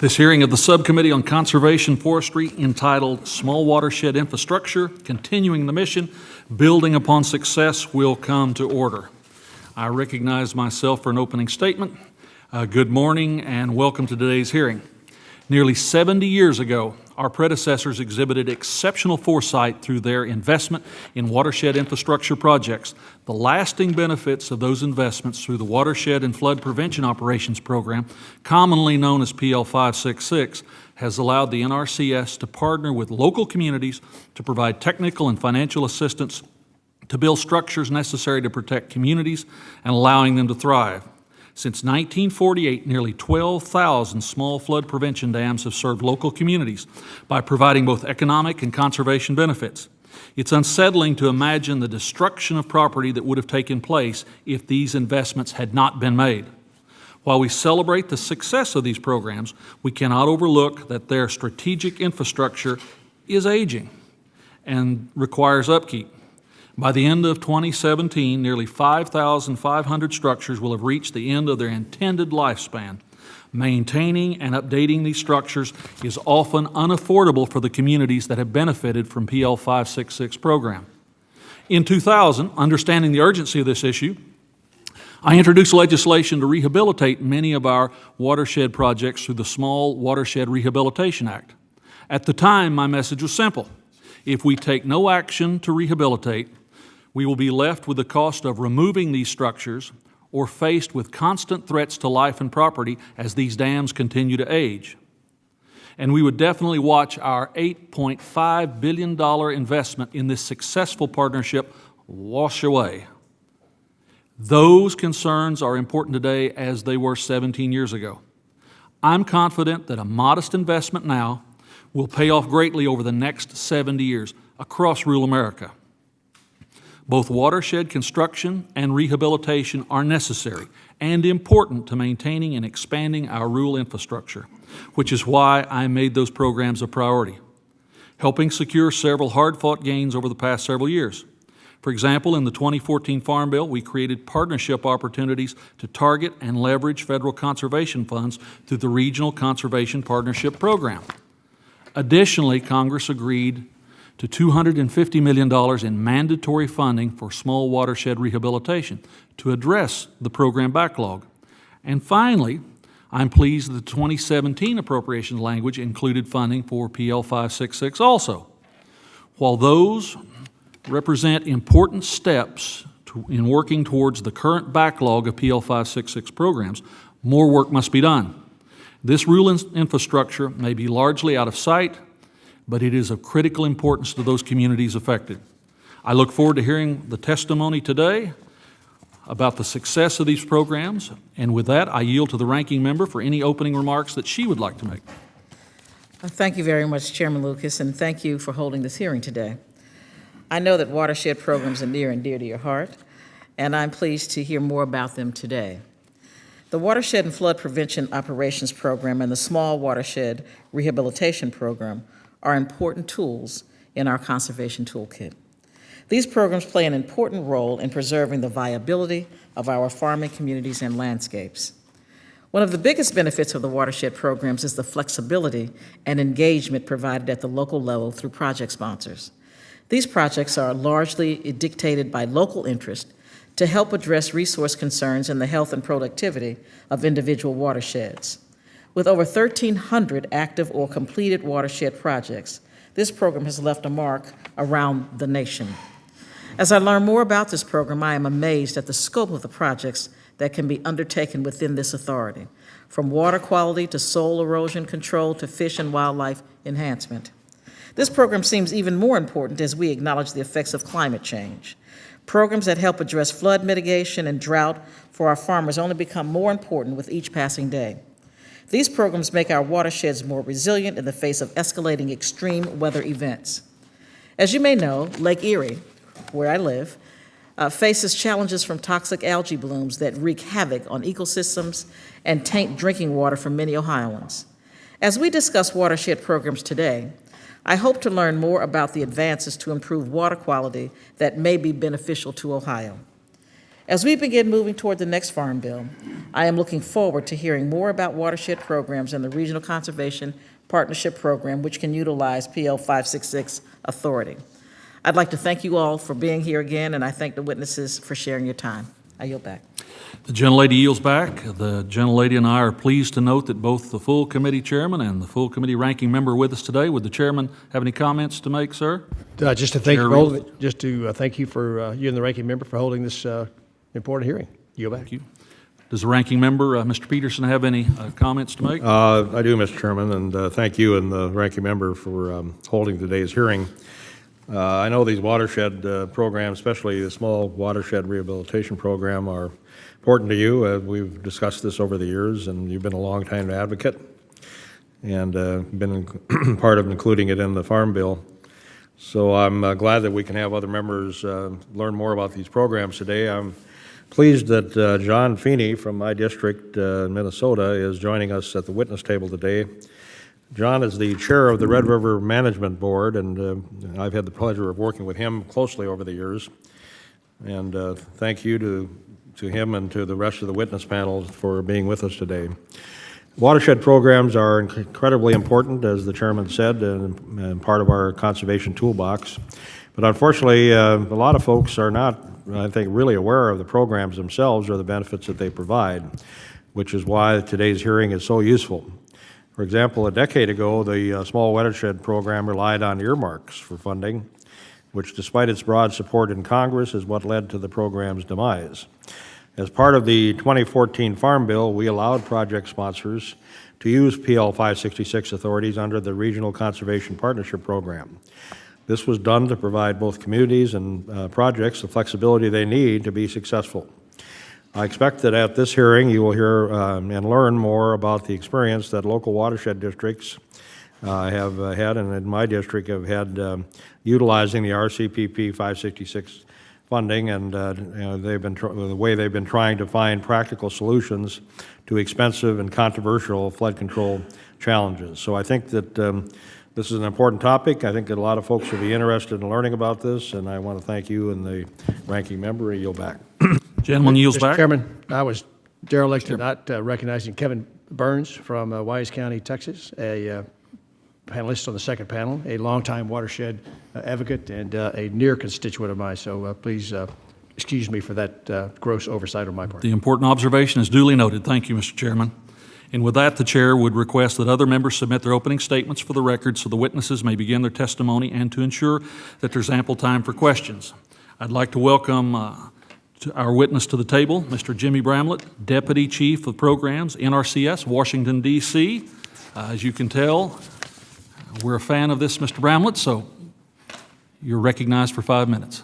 This hearing of the Subcommittee on Conservation Forestry, entitled Small Watershed Infrastructure, Continuing the Mission, Building Upon Success, will come to order. I recognize myself for an opening statement. Good morning and welcome to today's hearing. Nearly 70 years ago, our predecessors exhibited exceptional foresight through their investment in watershed infrastructure projects. The lasting benefits of those investments through the Watershed and Flood Prevention Operations Program, commonly known as PL 566, has allowed the Nrcs to partner with local communities to provide technical and financial assistance to build structures necessary to protect communities and allowing them to thrive. Since 1948, nearly 12,000 small flood prevention dams have served local communities by providing both economic and conservation benefits. It's unsettling to imagine the destruction of property that would have taken place if these investments had not been made. While we celebrate the success of these programs, we cannot overlook that their strategic infrastructure is aging and requires upkeep. By the end of 2017, nearly 5,500 structures will have reached the end of their intended lifespan. Maintaining and updating these structures is often unaffordable for the communities that have benefited from PL 566 program. In 2000, understanding the urgency of this issue, I introduced legislation to rehabilitate many of our watershed projects through the Small Watershed Rehabilitation Act. At the time, my message was simple. If we take no action to rehabilitate, we will be left with the cost of removing these structures or faced with constant threats to life and property as these dams continue to age. And we would definitely watch our $8.5 billion investment in this successful partnership wash away. Those concerns are important today as they were 17 years ago. I'm confident that a modest investment now will pay off greatly over the next 70 years across rural America. Both watershed construction and rehabilitation are necessary and important to maintaining and expanding our rural infrastructure, which is why I made those programs a priority, helping secure several hard-fought gains over the past several years. For example, in the 2014 Farm Bill, we created partnership opportunities to target and leverage federal conservation funds through the Regional Conservation Partnership Program. Additionally, Congress agreed to $250 million in mandatory funding for small watershed rehabilitation to address the program backlog. And finally, I'm pleased that the 2017 appropriations language included funding for PL 566 also. While those represent important steps in working towards the current backlog of PL 566 programs, more work must be done. This rural infrastructure may be largely out of sight, but it is of critical importance to those communities affected. I look forward to hearing the testimony today about the success of these programs, and with that, I yield to the ranking member for any opening remarks that she would like to make. Thank you very much, Chairman Lucas, and thank you for holding this hearing today. I know that watershed programs are near and dear to your heart, and I'm pleased to hear more about them today. The Watershed and Flood Prevention Operations Program and the Small Watershed Rehabilitation Program are important tools in our conservation toolkit. These programs play an important role in preserving the viability of our farming communities and landscapes. One of the biggest benefits of the watershed programs is the flexibility and engagement provided at the local level through project sponsors. These projects are largely dictated by local interest to help address resource concerns in the health and productivity of individual watersheds. With over 1,300 active or completed watershed projects, this program has left a mark around the nation. As I learn more about this program, I am amazed at the scope of the projects that can be undertaken within this authority, from water quality to soil erosion control to fish and wildlife enhancement. This program seems even more important as we acknowledge the effects of climate change. Programs that help address flood mitigation and drought for our farmers only become more important with each passing day. These programs make our watersheds more resilient in the face of escalating extreme weather events. As you may know, Lake Erie, where I live, faces challenges from toxic algae blooms that wreak havoc on ecosystems and taint drinking water for many Ohioans. As we discuss watershed programs today, I hope to learn more about the advances to improve water quality that may be beneficial to Ohio. As we begin moving toward the next Farm Bill, I am looking forward to hearing more about watershed programs and the Regional Conservation Partnership Program, which can utilize PL 566 authority. I'd like to thank you all for being here again, and I thank the witnesses for sharing your time. I yield back. The gentlelady yields back. The gentlelady and I are pleased to note that both the full committee chairman and the full committee ranking member are with us today. Would the chairman have any comments to make, sir? Just to thank Chair you for Reeves. thank you for you and the ranking member for holding this important hearing. You go back. Thank you. Does the ranking member, Mr. Peterson, have any comments to make? I do, Mr. Chairman, and thank you and the ranking member for holding today's hearing. I know these watershed programs, especially the small watershed rehabilitation program, are important to you. We've discussed this over the years, and you've been a long-time advocate and been part of including it in the Farm Bill. So I'm glad that we can have other members learn more about these programs today. I'm pleased that John Feeney from my district in Minnesota is joining us at the witness table today. John is the chair of the Red River Management Board, and I've had the pleasure of working with him closely over the years. And thank you to him and to the rest of the witness panel for being with us today. Watershed programs are incredibly important, as the chairman said, and part of our conservation toolbox. But unfortunately, a lot of folks are not, I think, really aware of the programs themselves or the benefits that they provide, which is why today's hearing is so useful. For example, a decade ago, the Small Watershed Program relied on earmarks for funding, which, despite its broad support in Congress, is what led to the program's demise. As part of the 2014 Farm Bill, we allowed project sponsors to use PL 566 authorities under the Regional Conservation Partnership Program. This was done to provide both communities and projects the flexibility they need to be successful. I expect that at this hearing you will hear and learn more about the experience that local watershed districts have had, and in my district have had, utilizing the RCPP 566 funding, and the way they've been trying to find practical solutions to expensive and controversial flood control challenges. So I think that this is an important topic. I think that a lot of folks will be interested in learning about this, and I want to thank you and the ranking member. I yield back. Gentleman yields Mr. back. Chairman, I was derelict in not recognizing Kevin Burns from Wise County, Texas, a panelist on the second panel, a longtime watershed advocate and a near constituent of mine. So please excuse me for that gross oversight on my part. The important observation is duly noted. Thank you, Mr. Chairman. And with that, the chair would request that other members submit their opening statements for the record so the witnesses may begin their testimony and to ensure that there's ample time for questions. I'd like to welcome to our witness to the table, Mr. Jimmy Bramlett, Deputy Chief of Programs, Nrcs, Washington, D.C. As you can tell, we're a fan of this, Mr. Bramlett, so you're recognized for 5 minutes.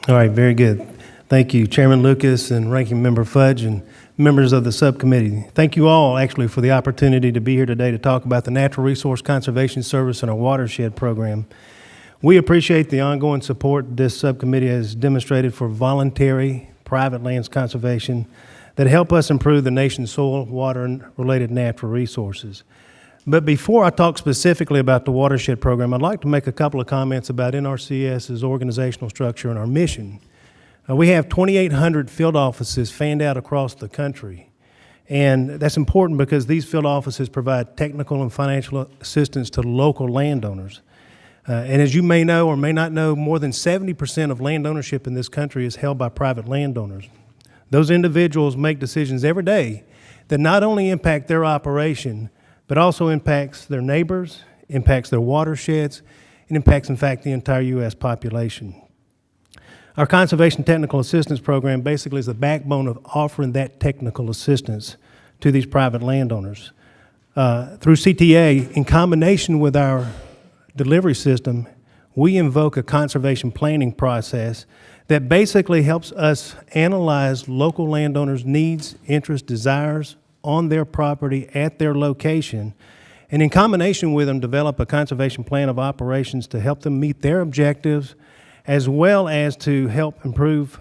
All right, very good. Thank you, Chairman Lucas and Ranking Member Fudge and members of the subcommittee. Thank you all, actually, for the opportunity to be here today to talk about the Natural Resource Conservation Service and our watershed program. We appreciate the ongoing support this subcommittee has demonstrated for voluntary private lands conservation that help us improve the nation's soil, water, and related natural resources. But before I talk specifically about the watershed program, I'd like to make a couple of comments about NRCS's organizational structure and our mission. We have 2,800 field offices fanned out across the country. And that's important because these field offices provide technical and financial assistance to local landowners. And as you may know or may not know, more than 70% of land ownership in this country is held by private landowners. Those individuals make decisions every day that not only impact their operation, but also impacts their neighbors, impacts their watersheds, and impacts, in fact, the entire U.S. population. Our Conservation Technical Assistance Program basically is the backbone of offering that technical assistance to these private landowners. Through CTA, in combination with our delivery system, we invoke a conservation planning process that basically helps us analyze local landowners' needs, interests, desires on their property at their location, and in combination with them, develop a conservation plan of operations to help them meet their objectives, as well as to help improve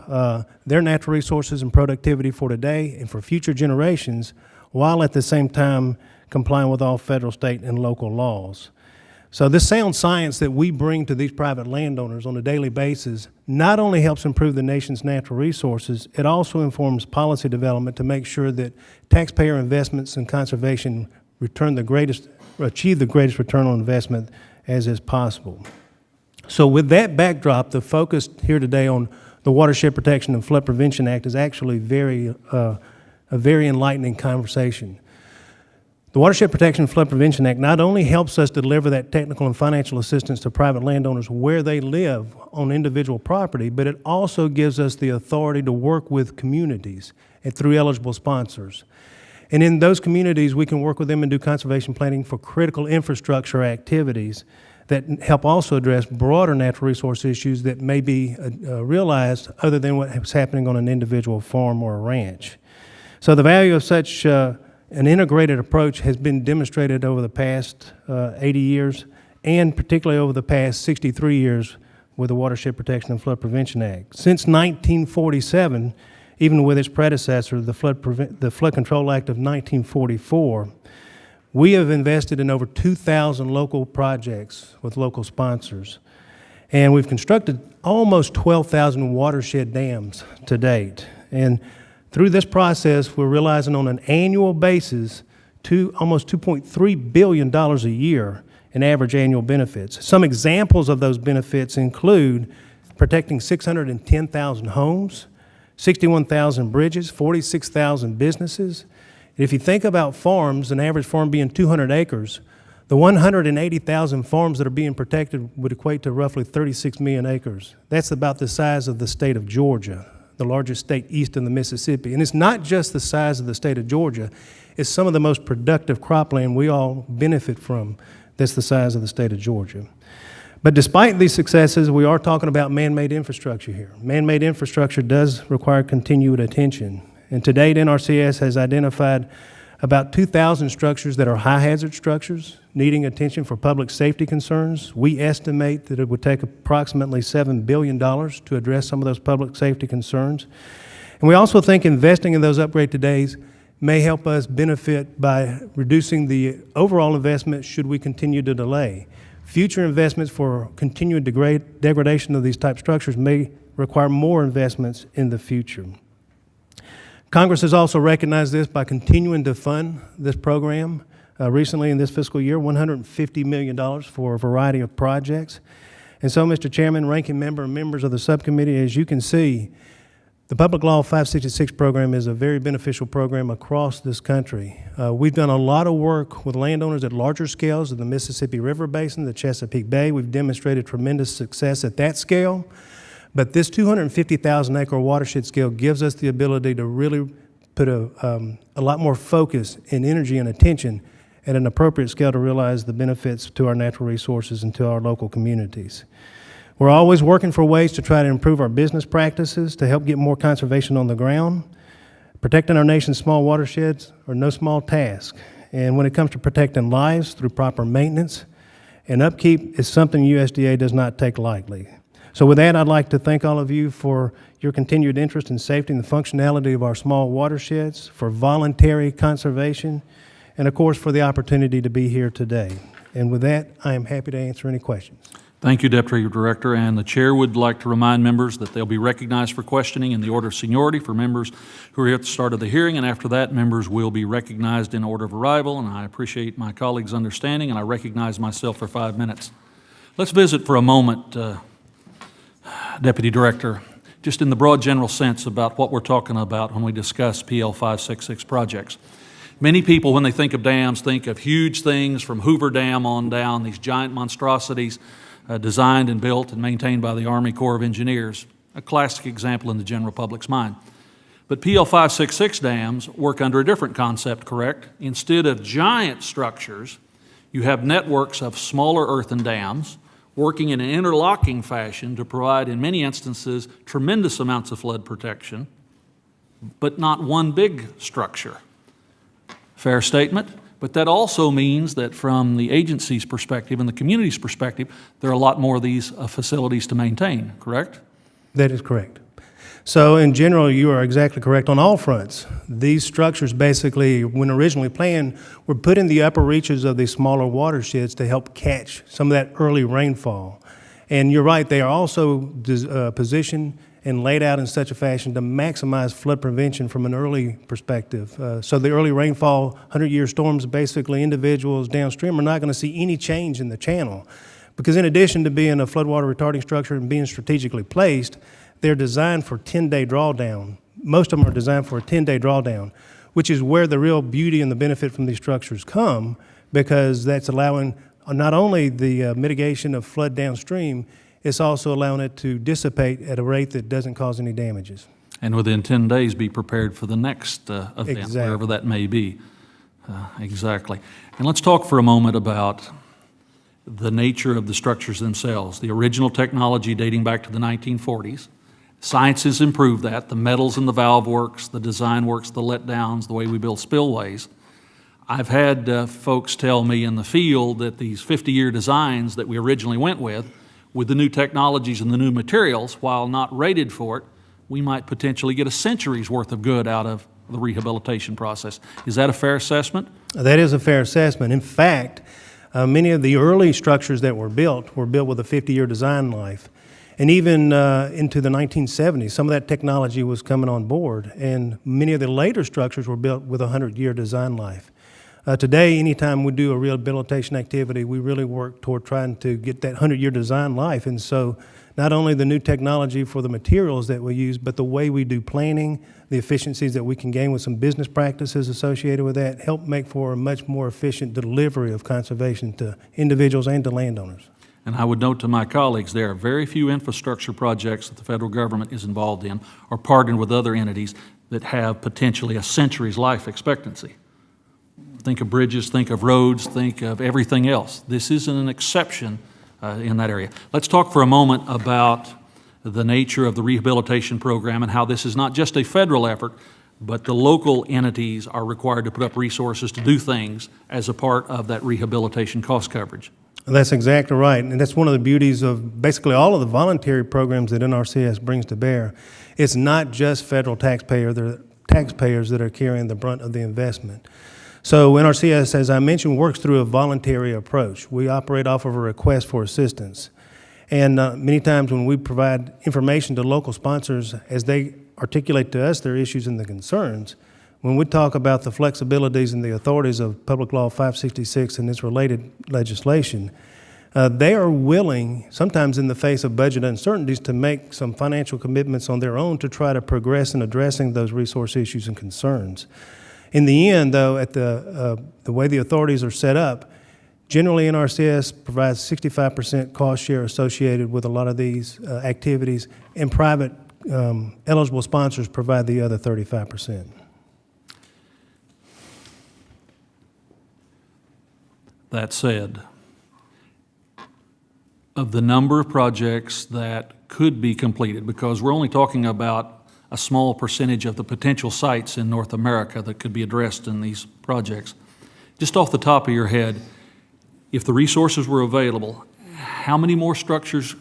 their natural resources and productivity for today and for future generations, while at the same time complying with all federal, state, and local laws. So this sound science that we bring to these private landowners on a daily basis not only helps improve the nation's natural resources, it also informs policy development to make sure that taxpayer investments in conservation achieve the greatest return on investment as is possible. So with that backdrop, the focus here today on the Watershed Protection and Flood Prevention Act is actually a very enlightening conversation. The Watershed Protection and Flood Prevention Act not only helps us deliver that technical and financial assistance to private landowners where they live on individual property, but it also gives us the authority to work with communities and through eligible sponsors. And in those communities, we can work with them and do conservation planning for critical infrastructure activities that help also address broader natural resource issues that may be realized other than what's happening on an individual farm or a ranch. So the value of such an integrated approach has been demonstrated over the past 80 years and particularly over the past 63 years with the Watershed Protection and Flood Prevention Act. Since 1947, even with its predecessor, the Flood Control Act of 1944, we have invested in over 2,000 local projects with local sponsors. And we've constructed almost 12,000 watershed dams to date. And through this process, we're realizing on an annual basis almost $2.3 billion a year in average annual benefits. Some examples of those benefits include protecting 610,000 homes, 61,000 bridges, 46,000 businesses. If you think about farms, an average farm being 200 acres, the 180,000 farms that are being protected would equate to roughly 36 million acres. That's about the size of the state of Georgia, the largest state east of the Mississippi. And it's not just the size of the state of Georgia, it's some of the most productive cropland we all benefit from that's the size of the state of Georgia. But despite these successes, we are talking about man-made infrastructure here. Man-made infrastructure does require continued attention. And to date, Nrcs has identified about 2,000 structures that are high-hazard structures, needing attention for public safety concerns. We estimate that it would take approximately $7 billion to address some of those public safety concerns. And we also think investing in those upgrade todays may help us benefit by reducing the overall investment should we continue to delay. Future investments for continued degradation of these type structures may require more investments in the future. Congress has also recognized this by continuing to fund this program. Recently in this fiscal year, $150 million for a variety of projects. And so, Mr. Chairman, Ranking Member, and members of the subcommittee, as you can see, the Public Law 566 program is a very beneficial program across this country. We've done a lot of work with landowners at larger scales in the Mississippi River Basin, the Chesapeake Bay. We've demonstrated tremendous success at that scale. But this 250,000 acre watershed scale gives us the ability to really put a lot more focus and energy and attention at an appropriate scale to realize the benefits to our natural resources and to our local communities. We're always working for ways to try to improve our business practices to help get more conservation on the ground. Protecting our nation's small watersheds are no small task. And when it comes to protecting lives through proper maintenance and upkeep, is something USDA does not take lightly. So with that, I'd like to thank all of you for your continued interest in safety and the functionality of our small watersheds, for voluntary conservation, and of course for the opportunity to be here today. And with that, I am happy to answer any questions. Thank you, Deputy Director. And the Chair would like to remind members that they'll be recognized for questioning in the order of seniority for members who are here at the start of the hearing, and after that, members will be recognized in order of arrival, and I appreciate my colleagues' understanding, and I recognize myself for 5 minutes. Let's visit for a moment, Deputy Director, just in the broad general sense about what we're talking about when we discuss PL 566 projects. Many people, when they think of dams, think of huge things from Hoover Dam on down, these giant monstrosities designed and built and maintained by the Army Corps of Engineers, a classic example in the general public's mind. But PL 566 dams work under a different concept, correct? Instead of giant structures, you have networks of smaller earthen dams working in an interlocking fashion to provide, in many instances, tremendous amounts of flood protection, but not one big structure. Fair statement, but that also means that from the agency's perspective and the community's perspective, there are a lot more of these facilities to maintain, correct? That is correct. So in general, you are exactly correct on all fronts. These structures basically, when originally planned, were put in the upper reaches of these smaller watersheds to help catch some of that early rainfall. And you're right, they are also positioned and laid out in such a fashion to maximize flood prevention from an early perspective. So the early rainfall, 100-year storms, basically individuals downstream are not going to see any change in the channel. Because in addition to being a floodwater retarding structure and being strategically placed, they're designed for 10-day drawdown. Most of them are designed for a 10-day drawdown, which is where the real beauty and the benefit from these structures come, because that's allowing not only the mitigation of flood downstream, it's also allowing it to dissipate at a rate that doesn't cause any damages. And within 10 days, be prepared for the next event, Exactly. wherever that may be. Exactly. And let's talk for a moment about the nature of the structures themselves. The original technology dating back to the 1940s. Science has improved that. The metals in the valve works, the design works, the letdowns, the way we build spillways. I've had folks tell me in the field that these 50-year designs that we originally went with the new technologies and the new materials, while not rated for it, we might potentially get a century's worth of good out of the rehabilitation process. Is that a fair assessment? That is a fair assessment. In fact, many of the early structures that were built with a 50-year design life. And even into the 1970s, some of that technology was coming on board, and many of the later structures were built with a 100-year design life. Today, anytime we do a rehabilitation activity, we really work toward trying to get that 100-year design life. And so not only the new technology for the materials that we use, but the way we do planning, the efficiencies that we can gain with some business practices associated with that, help make for a much more efficient delivery of conservation to individuals and to landowners. And I would note to my colleagues, there are very few infrastructure projects that the federal government is involved in or partnered with other entities that have potentially a century's life expectancy. Think of bridges, think of roads, think of everything else. This isn't an exception in that area. Let's talk for a moment about the nature of the rehabilitation program and how this is not just a federal effort, but the local entities are required to put up resources to do things as a part of that rehabilitation cost coverage. That's exactly right, and that's one of the beauties of basically all of the voluntary programs that NRCS brings to bear. It's not just federal taxpayers that are carrying the brunt of the investment. So NRCS, as I mentioned, works through a voluntary approach. We operate off of a request for assistance. And many times when we provide information to local sponsors as they articulate to us their issues and the concerns, when we talk about the flexibilities and the authorities of Public Law 566 and its related legislation, they are willing, sometimes in the face of budget uncertainties, to make some financial commitments on their own to try to progress in addressing those resource issues and concerns. In the end, though, at the way the authorities are set up, generally NRCS provides 65% cost share associated with a lot of these activities, and private eligible sponsors provide the other 35%. That said, of the number of projects that could be completed, because we're only talking about a small percentage of the potential sites in North America that could be addressed in these projects, just off the top of your head, if the resources were available, how many more structures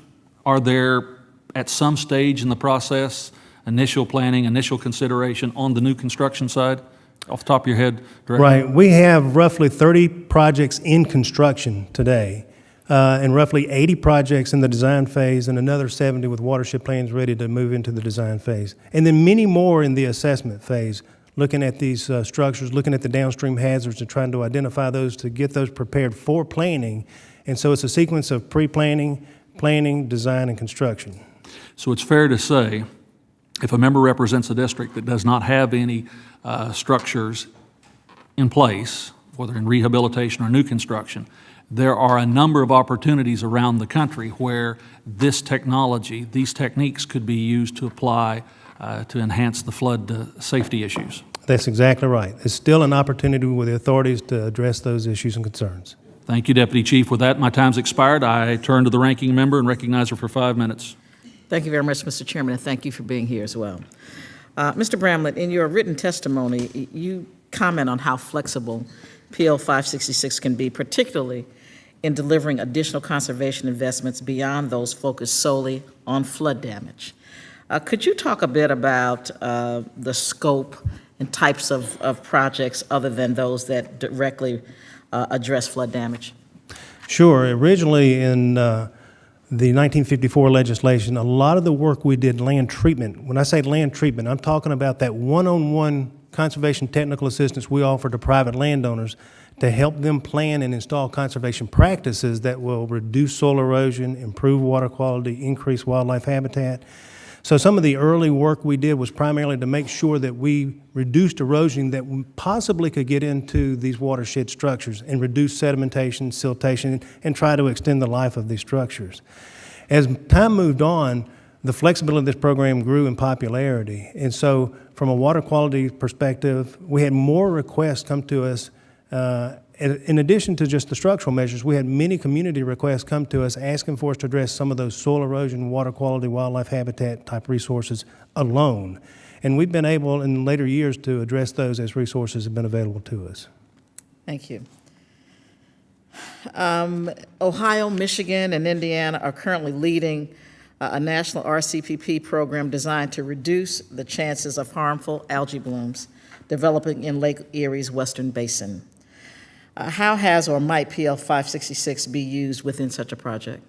are there at some stage in the process, initial planning, initial consideration on the new construction side? Off the top of your head, Director? Right. We have roughly 30 projects in construction today, and roughly 80 projects in the design phase, and another 70 with watershed plans ready to move into the design phase. And then many more in the assessment phase, looking at these structures, looking at the downstream hazards and trying to identify those to get those prepared for planning. And so it's a sequence of pre-planning, planning, design, and construction. So it's fair to say, if a member represents a district that does not have any structures in place, whether in rehabilitation or new construction, there are a number of opportunities around the country where this technology, these techniques could be used to apply to enhance the flood safety issues. That's exactly right. It's still an opportunity with the authorities to address those issues and concerns. Thank you, Deputy Chief. With that, my time's expired. I turn to the ranking member and recognize her for 5 minutes. Thank you very much, Mr. Chairman, and thank you for being here as well. Mr. Bramlett, in your written testimony, you comment on how flexible PL 566 can be, particularly in delivering additional conservation investments beyond those focused solely on flood damage. Could you talk a bit about the scope and types of projects other than those that directly address flood damage? Sure. Originally in the 1954 legislation, a lot of the work we did land treatment. When I say land treatment, I'm talking about that one-on-one conservation technical assistance we offer to private landowners to help them plan and install conservation practices that will reduce soil erosion, improve water quality, increase wildlife habitat. So some of the early work we did was primarily to make sure that we reduced erosion that possibly could get into these watershed structures and reduce sedimentation, siltation, and try to extend the life of these structures. As time moved on, the flexibility of this program grew in popularity. And so from a water quality perspective, we had more requests come to us. In addition to just the structural measures, we had many community requests come to us asking for us to address some of those soil erosion, water quality, wildlife habitat type resources alone. And we've been able in later years to address those as resources have been available to us. Thank you. Ohio, Michigan, and Indiana are currently leading a national RCPP program designed to reduce the chances of harmful algae blooms developing in Lake Erie's western basin. How has or might PL 566 be used within such a project?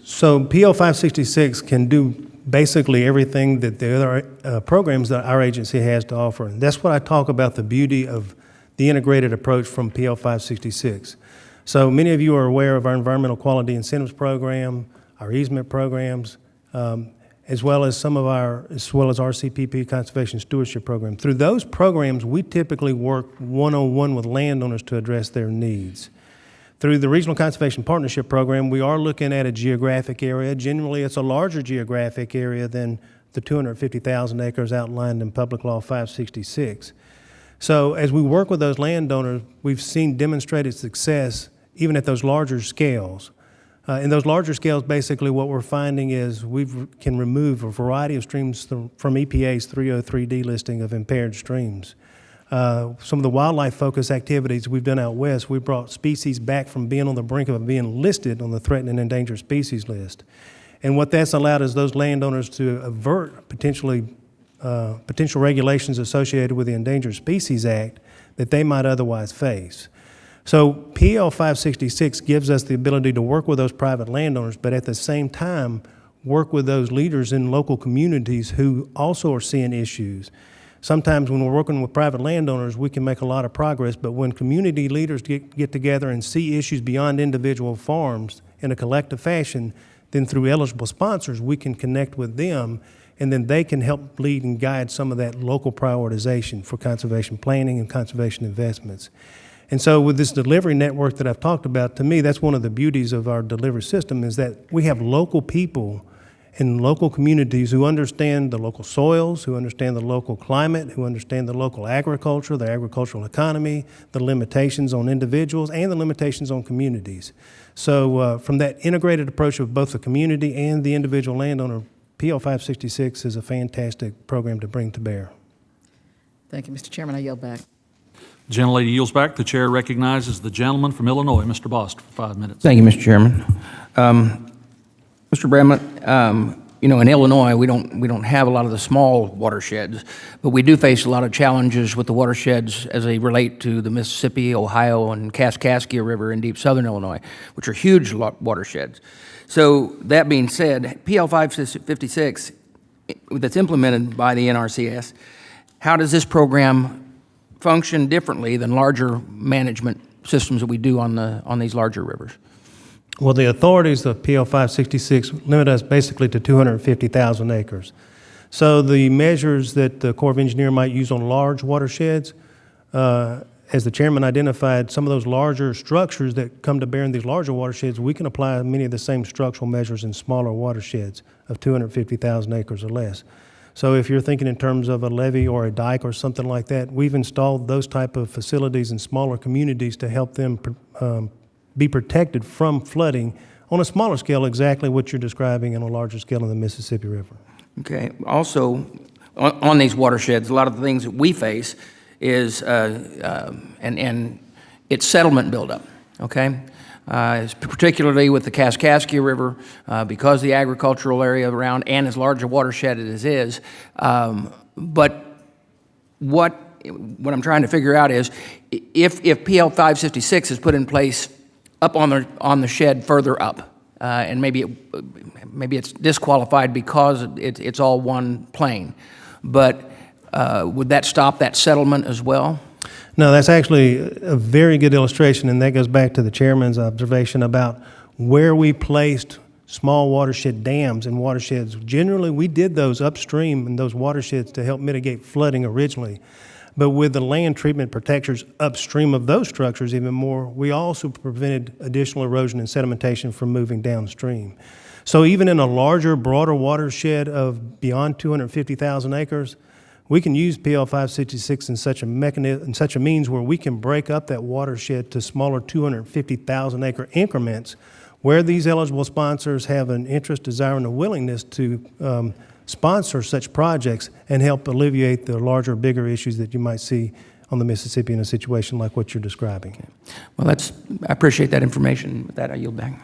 So PL 566 can do basically everything that the other programs that our agency has to offer. And that's what I talk about, the beauty of the integrated approach from PL 566. So many of you are aware of our environmental quality incentives program, our easement programs, as well as RCPP conservation stewardship program. Through those programs, we typically work one-on-one with landowners to address their needs. Through the Regional Conservation Partnership Program, we are looking at a geographic area. Generally, it's a larger geographic area than the 250,000 acres outlined in Public Law 566. So as we work with those landowners, we've seen demonstrated success even at those larger scales. In those larger scales, basically what we're finding is we can remove a variety of streams from EPA's 303D listing of impaired streams. Some of the wildlife-focused activities we've done out west, we brought species back from being on the brink of being listed on the threatened and endangered species list. And what that's allowed is those landowners to avert potential regulations associated with the Endangered Species Act that they might otherwise face. So PL 566 gives us the ability to work with those private landowners, but at the same time, work with those leaders in local communities who also are seeing issues. Sometimes when we're working with private landowners, we can make a lot of progress, but when community leaders get together and see issues beyond individual farms in a collective fashion, then through eligible sponsors, we can connect with them, and then they can help lead and guide some of that local prioritization for conservation planning and conservation investments. And so with this delivery network that I've talked about, to me, that's one of the beauties of our delivery system is that we have local people in local communities who understand the local soils, who understand the local climate, who understand the local agriculture, the agricultural economy, the limitations on individuals, and the limitations on communities. So from that integrated approach of both the community and the individual landowner, PL 566 is a fantastic program to bring to bear. Thank you, Mr. Chairman. I yield back. Gentlelady yields back. The chair recognizes the gentleman from Illinois, Mr. Bost, for 5 minutes. Thank you, Mr. Chairman. Mr. Bramlett, in Illinois, we don't have a lot of the small watersheds, but we do face a lot of challenges with the watersheds as they relate to the Mississippi, Ohio, and Kaskaskia River in deep southern Illinois, which are huge watersheds. So that being said, PL 556 that's implemented by the Nrcs, how does this program function differently than larger management systems that we do on these larger rivers? Well, the authorities of PL 566 limit us basically to 250,000 acres. So the measures that the Corps of Engineers might use on large watersheds, as the chairman identified, some of those larger structures that come to bear in these larger watersheds, we can apply many of the same structural measures in smaller watersheds of 250,000 acres or less. So if you're thinking in terms of a levee or a dike or something like that, we've installed those type of facilities in smaller communities to help them be protected from flooding on a smaller scale, exactly what you're describing on a larger scale in the Mississippi River. Okay. Also, on these watersheds, a lot of the things that we face is, and it's settlement buildup, okay? particularly with the Kaskaskia River, because the agricultural area around and as large a watershed as it is. But what I'm trying to figure out is if PL 566 is put in place up on the shed further up, and maybe it's disqualified because it's all one plane, but would that stop that settlement as well? No, that's actually a very good illustration, and that goes back to the chairman's observation about where we placed small watershed dams and watersheds. Generally, we did those upstream in those watersheds to help mitigate flooding originally. But with the land treatment protectors upstream of those structures even more, we also prevented additional erosion and sedimentation from moving downstream. So even in a larger, broader watershed of beyond 250,000 acres, we can use PL 566 in such a means where we can break up that watershed to smaller 250,000 acre increments where these eligible sponsors have an interest, desire, and a willingness to sponsor such projects and help alleviate the larger, bigger issues that you might see on the Mississippi in a situation like what you're describing. Well, I appreciate that information. With that, I yield back.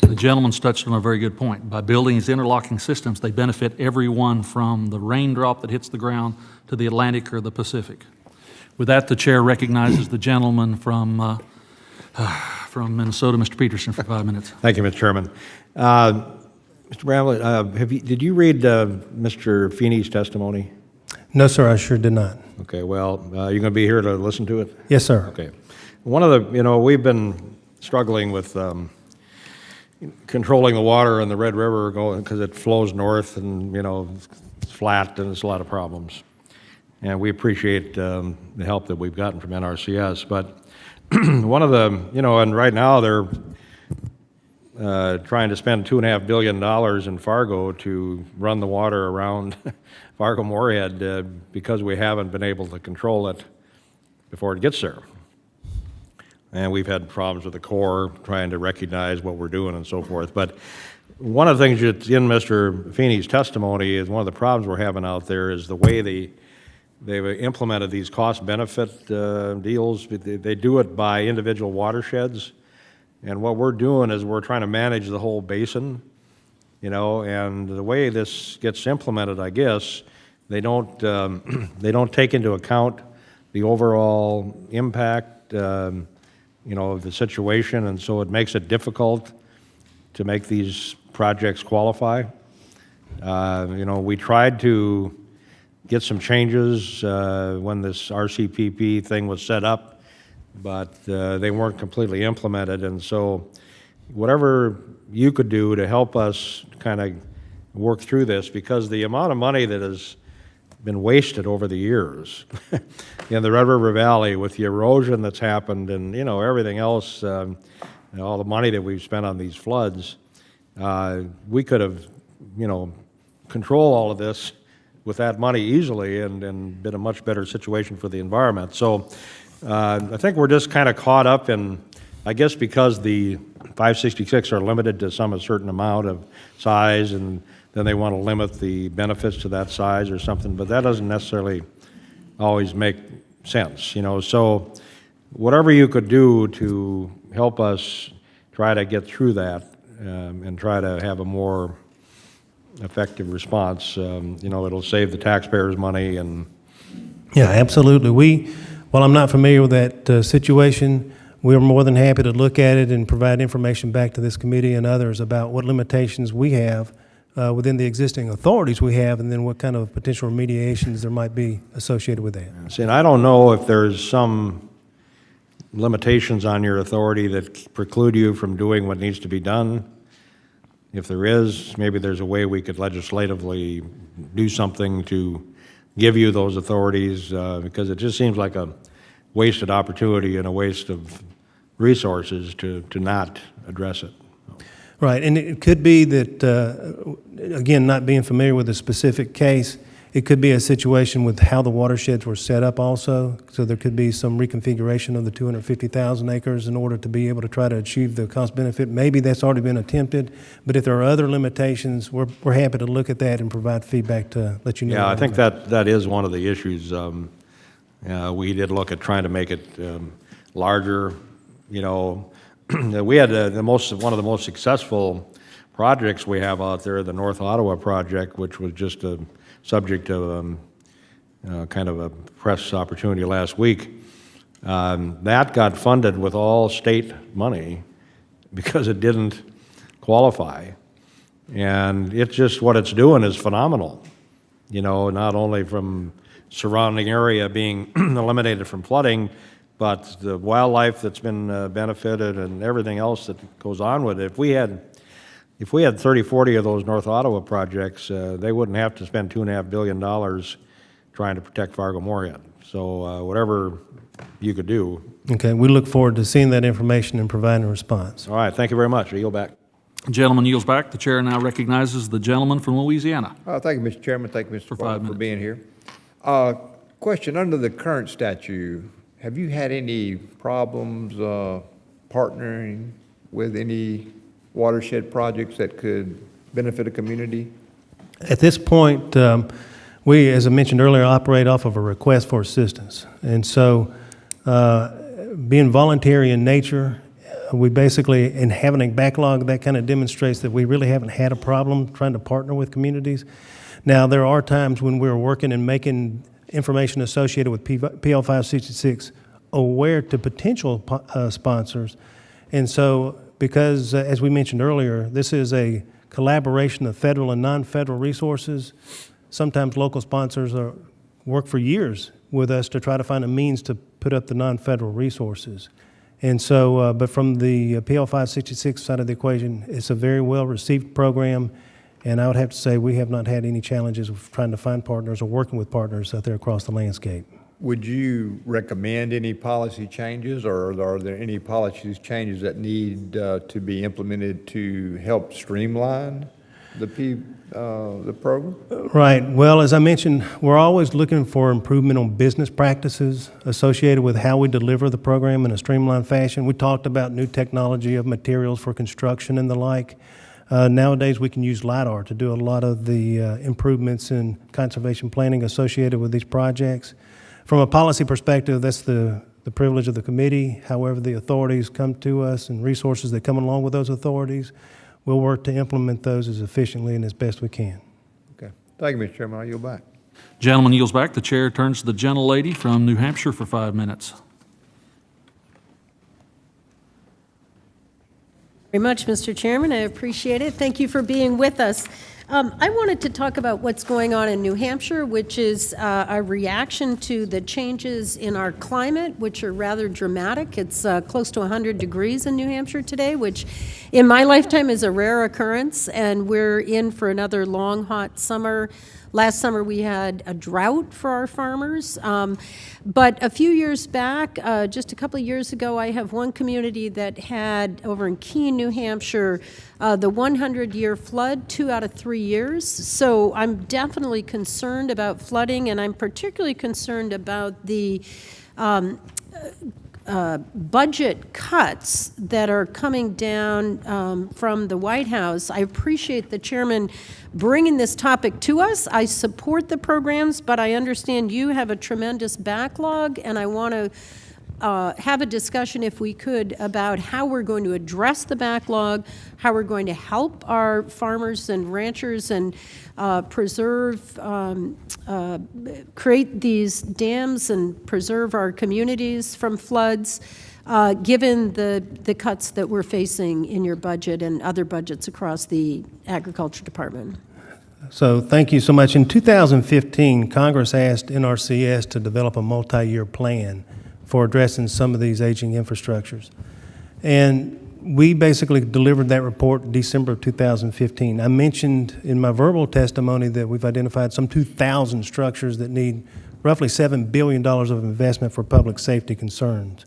The gentleman's touched on a very good point. By building these interlocking systems, they benefit everyone from the raindrop that hits the ground to the Atlantic or the Pacific. With that, the chair recognizes the gentleman from Minnesota, Mr. Peterson, for 5 minutes. Thank you, Mr. Chairman. Mr. Bramlett, did you read Mr. Feeney's testimony? No, sir, I sure did not. Okay, well, you're going to be here to listen to it? Yes, sir. Okay. One of the, we've been struggling with controlling the water in the Red River because it flows north and, it's flat and there's a lot of problems. And we appreciate the help that we've gotten from NRCS. But one of the, and right now they're trying to spend $2.5 billion in Fargo to run the water around Fargo-Moorhead because we haven't been able to control it before it gets there. And we've had problems with the Corps trying to recognize what we're doing and so forth. But one of the things that's in Mr. Feeney's testimony is one of the problems we're having out there is the way they've implemented these cost-benefit deals. They do it by individual watersheds. And what we're doing is we're trying to manage the whole basin, and the way this gets implemented, I guess, they don't take into account the overall impact, of the situation, and so it makes it difficult to make these projects qualify. We tried to get some changes when this RCPP thing was set up, but they weren't completely implemented, and so whatever you could do to help us kind of work through this, because the amount of money that has been wasted over the years in the Red River Valley with the erosion that's happened and, everything else, all the money that we've spent on these floods, we could have, control all of this with that money easily and been a much better situation for the environment. So I think we're just kind of caught up in, I guess because the 566 are limited to a certain amount of size, and then they want to limit the benefits to that size or something, but that doesn't necessarily always make sense, So whatever you could do to help us try to get through that and try to have a more effective response, it'll save the taxpayers money and... Yeah, absolutely. While I'm not familiar with that situation, we're more than happy to look at it and provide information back to this committee and others about what limitations we have within the existing authorities we have, and then what kind of potential remediations there might be associated with that. See, and I don't know if there's some limitations on your authority that preclude you from doing what needs to be done. If there is, maybe there's a way we could legislatively do something to give you those authorities, because it just seems like a wasted opportunity and a waste of resources to not address it. Right, and it could be that, again, not being familiar with a specific case, it could be a situation with how the watersheds were set up also. So there could be some reconfiguration of the 250,000 acres in order to be able to try to achieve the cost benefit. Maybe that's already been attempted, but if there are other limitations, we're happy to look at that and provide feedback to let you know. Yeah, I think that is one of the issues. We did look at trying to make it larger, we had one of the most successful projects we have out there, the North Ottawa project, which was just a subject of kind of a press opportunity last week. That got funded with all state money because it didn't qualify. And it's just, what it's doing is phenomenal. You know, not only from surrounding area being eliminated from flooding, but the wildlife that's been benefited and everything else that goes on with it. If we had 30, 40 of those North Ottawa projects, they wouldn't have to spend $2.5 billion trying to protect Fargo-Moorhead. So whatever you could do. Okay, we look forward to seeing that information and providing a response. All right, thank you very much. I yield back. Gentleman yields back. The chair now recognizes the gentleman from Louisiana. Thank you, Mr. Chairman. Thank you, Mr. For 5 Farmer, for minutes. being here. Question, under the current statute, have you had any problems partnering with any watershed projects that could benefit a community? At this point, we, as I mentioned earlier, operate off of a request for assistance. And so, being voluntary in nature, we basically, in having a backlog, that kind of demonstrates that we really haven't had a problem trying to partner with communities. Now, there are times when we're working and making information associated with PL 566 aware to potential sponsors. And so, because, as we mentioned earlier, this is a collaboration of federal and non-federal resources, sometimes local sponsors work for years with us to try to find a means to put up the non-federal resources. And so, but from the PL 566 side of the equation, it's a very well-received program, and I would have to say we have not had any challenges with trying to find partners or working with partners out there across the landscape. Would you recommend any policy changes, or are there any policy changes that need to be implemented to help streamline the program? Right. Well, as I mentioned, we're always looking for improvement on business practices associated with how we deliver the program in a streamlined fashion. We talked about new technology of materials for construction and the like. Nowadays, we can use LiDAR to do a lot of the improvements in conservation planning associated with these projects. From a policy perspective, that's the privilege of the committee. However, the authorities come to us and resources that come along with those authorities, we'll work to implement those as efficiently and as best we can. Okay. Thank you, Mr. Chairman. I yield back. Gentleman yields back. The chair turns to the gentlelady from New Hampshire for 5 minutes. Very much, Mr. Chairman. I appreciate it. Thank you for being with us. I wanted to talk about what's going on in New Hampshire, which is a reaction to the changes in our climate, which are rather dramatic. It's close to 100 degrees in New Hampshire today, which in my lifetime is a rare occurrence, and we're in for another long, hot summer. Last summer, we had a drought for our farmers. But a few years back, just a couple of years ago, I have one community that had, over in Keene, New Hampshire, the 100-year flood 2 out of 3 years. So I'm definitely concerned about flooding, and I'm particularly concerned about the budget cuts that are coming down from the White House. I appreciate the chairman bringing this topic to us. I support the programs, but I understand you have a tremendous backlog, and I want to have a discussion, if we could, about how we're going to address the backlog, how we're going to help our farmers and ranchers and preserve, create these dams and preserve our communities from floods, given the cuts that we're facing in your budget and other budgets across the Agriculture Department. So thank you so much. In 2015, Congress asked Nrcs to develop a multi-year plan for addressing some of these aging infrastructures. And we basically delivered that report in December of 2015. I mentioned in my verbal testimony that we've identified some 2,000 structures that need roughly $7 billion of investment for public safety concerns.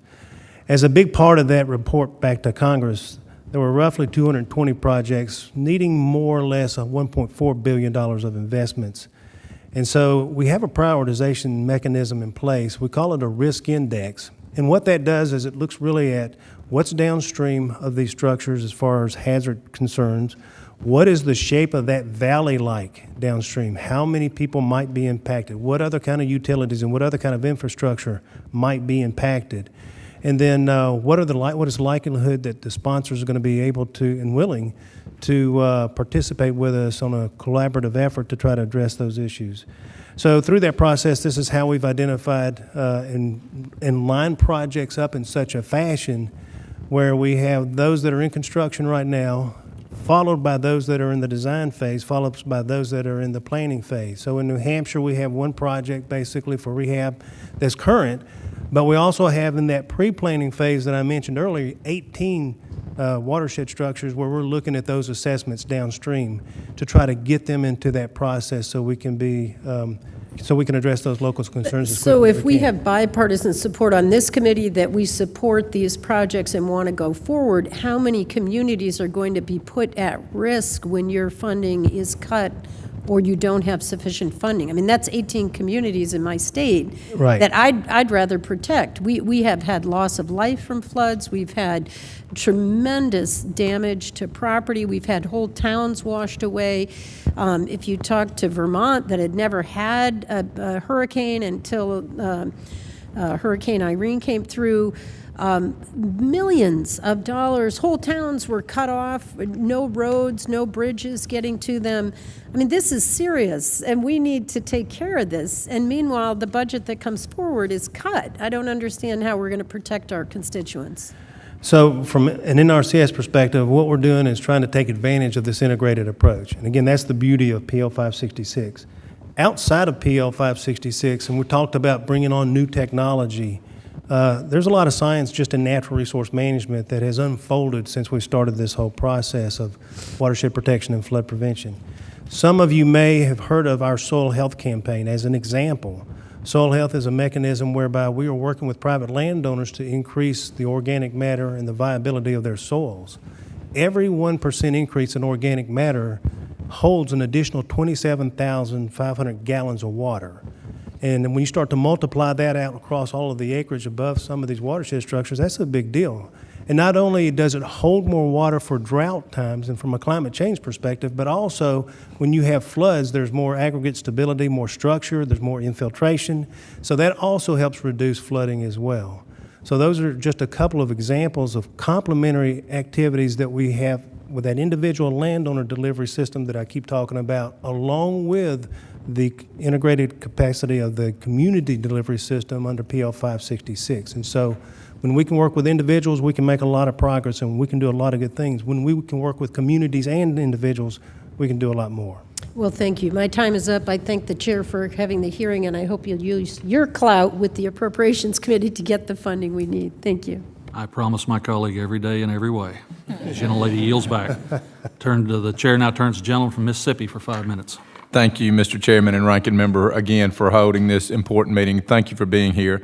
As a big part of that report back to Congress, there were roughly 220 projects needing more or less $1.4 billion of investments. And so we have a prioritization mechanism in place. We call it a risk index. And what that does is it looks really at what's downstream of these structures as far as hazard concerns. What is the shape of that valley like downstream? How many people might be impacted? What other kind of utilities and what other kind of infrastructure might be impacted? And then what is the likelihood that the sponsors are going to be able to and willing to participate with us on a collaborative effort to try to address those issues. So through that process, this is how we've identified and lined projects up in such a fashion where we have those that are in construction right now, followed by those that are in the design phase, followed by those that are in the planning phase. So in New Hampshire, we have one project basically for rehab that's current, but we also have in that pre-planning phase that I mentioned earlier, 18 watershed structures where we're looking at those assessments downstream to try to get them into that process so we can be, so we can address those local concerns as So quickly as if we can. have bipartisan support on this committee that we support these projects and want to go forward, how many communities are going to be put at risk when your funding is cut or you don't have sufficient funding? I mean, that's 18 communities in my state Right. that I'd rather protect. We have had loss of life from floods. We've had tremendous damage to property. We've had whole towns washed away. If you talk to Vermont that had never had a hurricane until Hurricane Irene came through, millions of dollars, whole towns were cut off, no roads, no bridges getting to them. I mean, this is serious, and we need to take care of this. And meanwhile, the budget that comes forward is cut. I don't understand how we're going to protect our constituents. So from an NRCS perspective, what we're doing is trying to take advantage of this integrated approach. And again, that's the beauty of PL 566. Outside of PL 566, and we talked about bringing on new technology, there's a lot of science just in natural resource management that has unfolded since we started this whole process of watershed protection and flood prevention. Some of you may have heard of our soil health campaign as an example. Soil health is a mechanism whereby we are working with private landowners to increase the organic matter and the viability of their soils. Every 1% increase in organic matter holds an additional 27,500 gallons of water. And when you start to multiply that out across all of the acreage above some of these watershed structures, that's a big deal. And not only does it hold more water for drought times and from a climate change perspective, but also when you have floods, there's more aggregate stability, more structure, there's more infiltration. So that also helps reduce flooding as well. So those are just a couple of examples of complementary activities that we have with that individual landowner delivery system that I keep talking about, along with the integrated capacity of the community delivery system under PL 566. And so when we can work with individuals, we can make a lot of progress and we can do a lot of good things. When we can work with communities and individuals, we can do a lot more. Well, thank you. My time is up. I thank the chair for having the hearing, and I hope you'll use your clout with the Appropriations Committee to get the funding we need. Thank you. I promise my colleague every day in every way. The gentlelady yields back. Turn to the chair, now turns to the gentleman from Mississippi for 5 minutes. Thank you, Mr. Chairman and Ranking Member, again for holding this important meeting. Thank you for being here.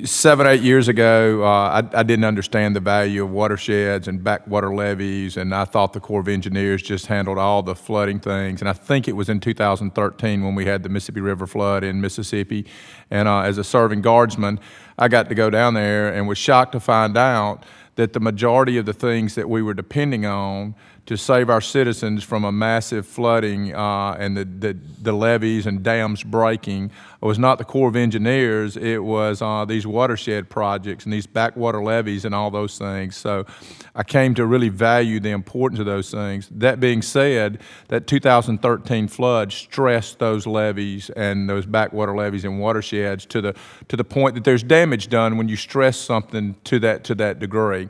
7, 8 years ago, I didn't understand the value of watersheds and backwater levees, and I thought the Corps of Engineers just handled all the flooding things. And I think it was in 2013 when we had the Mississippi River flood in Mississippi. And as a serving guardsman, I got to go down there and was shocked to find out that the majority of the things that we were depending on to save our citizens from a massive flooding and the levees and dams breaking was not the Corps of Engineers, it was these watershed projects and these backwater levees and all those things. So I came to really value the importance of those things. That being said, that 2013 flood stressed those levees and those backwater levees and watersheds to the point that there's damage done when you stress something to that degree.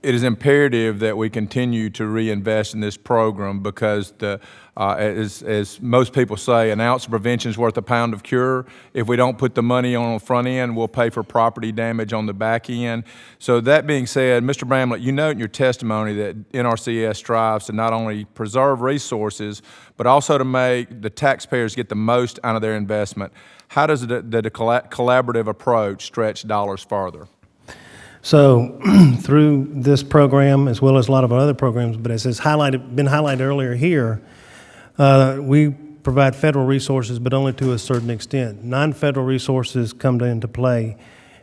It is imperative that we continue to reinvest in this program because, as most people say, an ounce of prevention is worth a pound of cure. If we don't put the money on the front end, we'll pay for property damage on the back end. So that being said, Mr. Bramlett, you note in your testimony that NRCS strives to not only preserve resources, but also to make the taxpayers get the most out of their investment. How does the collaborative approach stretch dollars further? So through this program, as well as a lot of other programs, but as has been highlighted earlier here, we provide federal resources, but only to a certain extent. Non-federal resources come into play.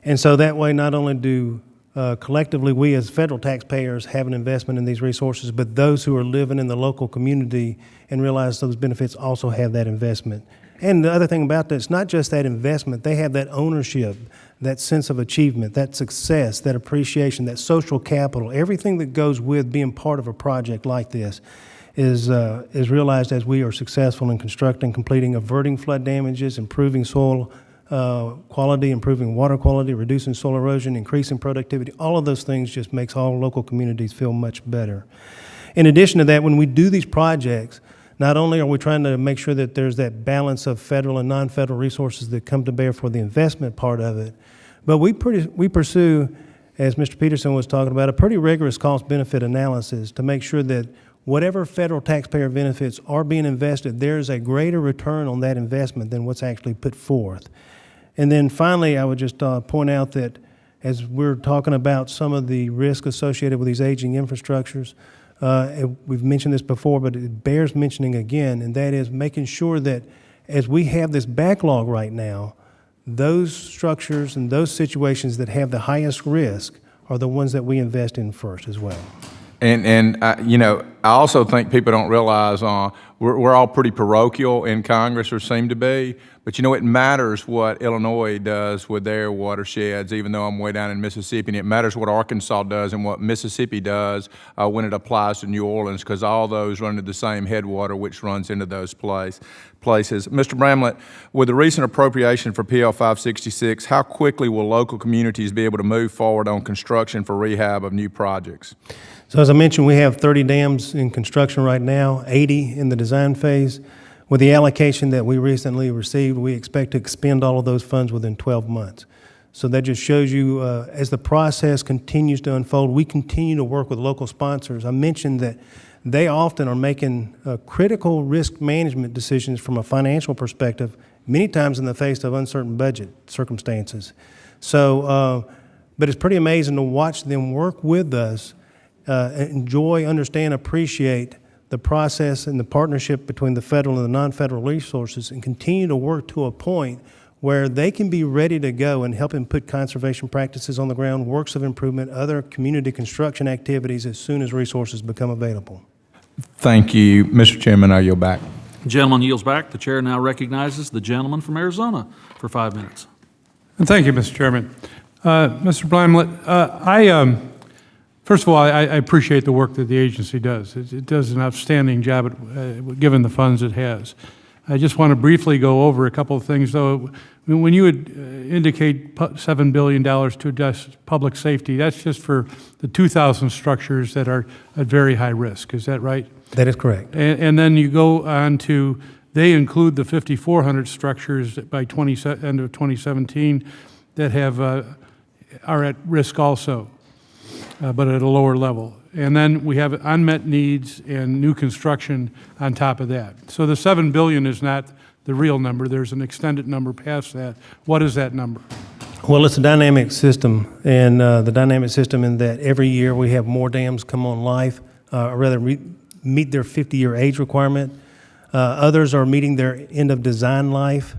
And so that way, not only do collectively we as federal taxpayers have an investment in these resources, but those who are living in the local community and realize those benefits also have that investment And the other thing about that, it's not just that investment. They have that ownership, that sense of achievement, that success, that appreciation, that social capital. Everything that goes with being part of a project like this is realized as we are successful in constructing, completing, averting flood damages, improving soil quality, improving water quality, reducing soil erosion, increasing productivity. All of those things just makes all local communities feel much better. In addition to that, when we do these projects, not only are we trying to make sure that there's that balance of federal and non-federal resources that come to bear for the investment part of it, but we pursue, as Mr. Peterson was talking about, a pretty rigorous cost-benefit analysis to make sure that whatever federal taxpayer benefits are being invested, there's a greater return on that investment than what's actually put forth. And then finally, I would just point out that as we're talking about some of the risk associated with these aging infrastructures, and we've mentioned this before, but it bears mentioning again, and that is making sure that as we have this backlog right now, those structures and those situations that have the highest risk are the ones that we invest in first as well. And you know, I also think people don't realize we're all pretty parochial in Congress, or seem to be. But you know, it matters what Illinois does with their watersheds, even though I'm way down in Mississippi, and it matters what Arkansas does and what Mississippi does when it applies to New Orleans, because all those run into the same headwater, which runs into those places. Mr. Bramlett, with the recent appropriation for PL 566, how quickly will local communities be able to move forward on construction for rehab of new projects? So as I mentioned, we have 30 dams in construction right now, 80 in the design phase. With the allocation that we recently received, we expect to expend all of those funds within 12 months. So that just shows you, as the process continues to unfold, we continue to work with local sponsors. I mentioned that they often are making critical risk management decisions from a financial perspective, many times in the face of uncertain budget circumstances. So, but it's pretty amazing to watch them work with us, enjoy, understand, appreciate the process and the partnership between the federal and the non-federal resources, and continue to work to a point where they can be ready to go and help them put conservation practices on the ground, works of improvement, other community construction activities as soon as resources become available. Thank you. Mr. Chairman, I yield back. Gentleman yields back. The chair now recognizes the gentleman from Arizona for 5 minutes. And thank you, Mr. Chairman. Mr. Bramlett, first of all, I appreciate the work that the agency does. It does an outstanding job given the funds it has. I just want to briefly go over a couple of things, though. When you would indicate $7 billion to address public safety, that's just for the 2,000 structures that are at very high risk. Is that right? That is correct. And then you go on to, they include the 5,400 structures by end of 2017 that are at risk also, but at a lower level. And then we have unmet needs and new construction on top of that. So the $7 billion is not the real number. There's an extended number past that. What is that number? Well, it's a dynamic system, and the dynamic system in that every year we have more dams come on life, or rather meet their 50-year age requirement. Others are meeting their end of design life,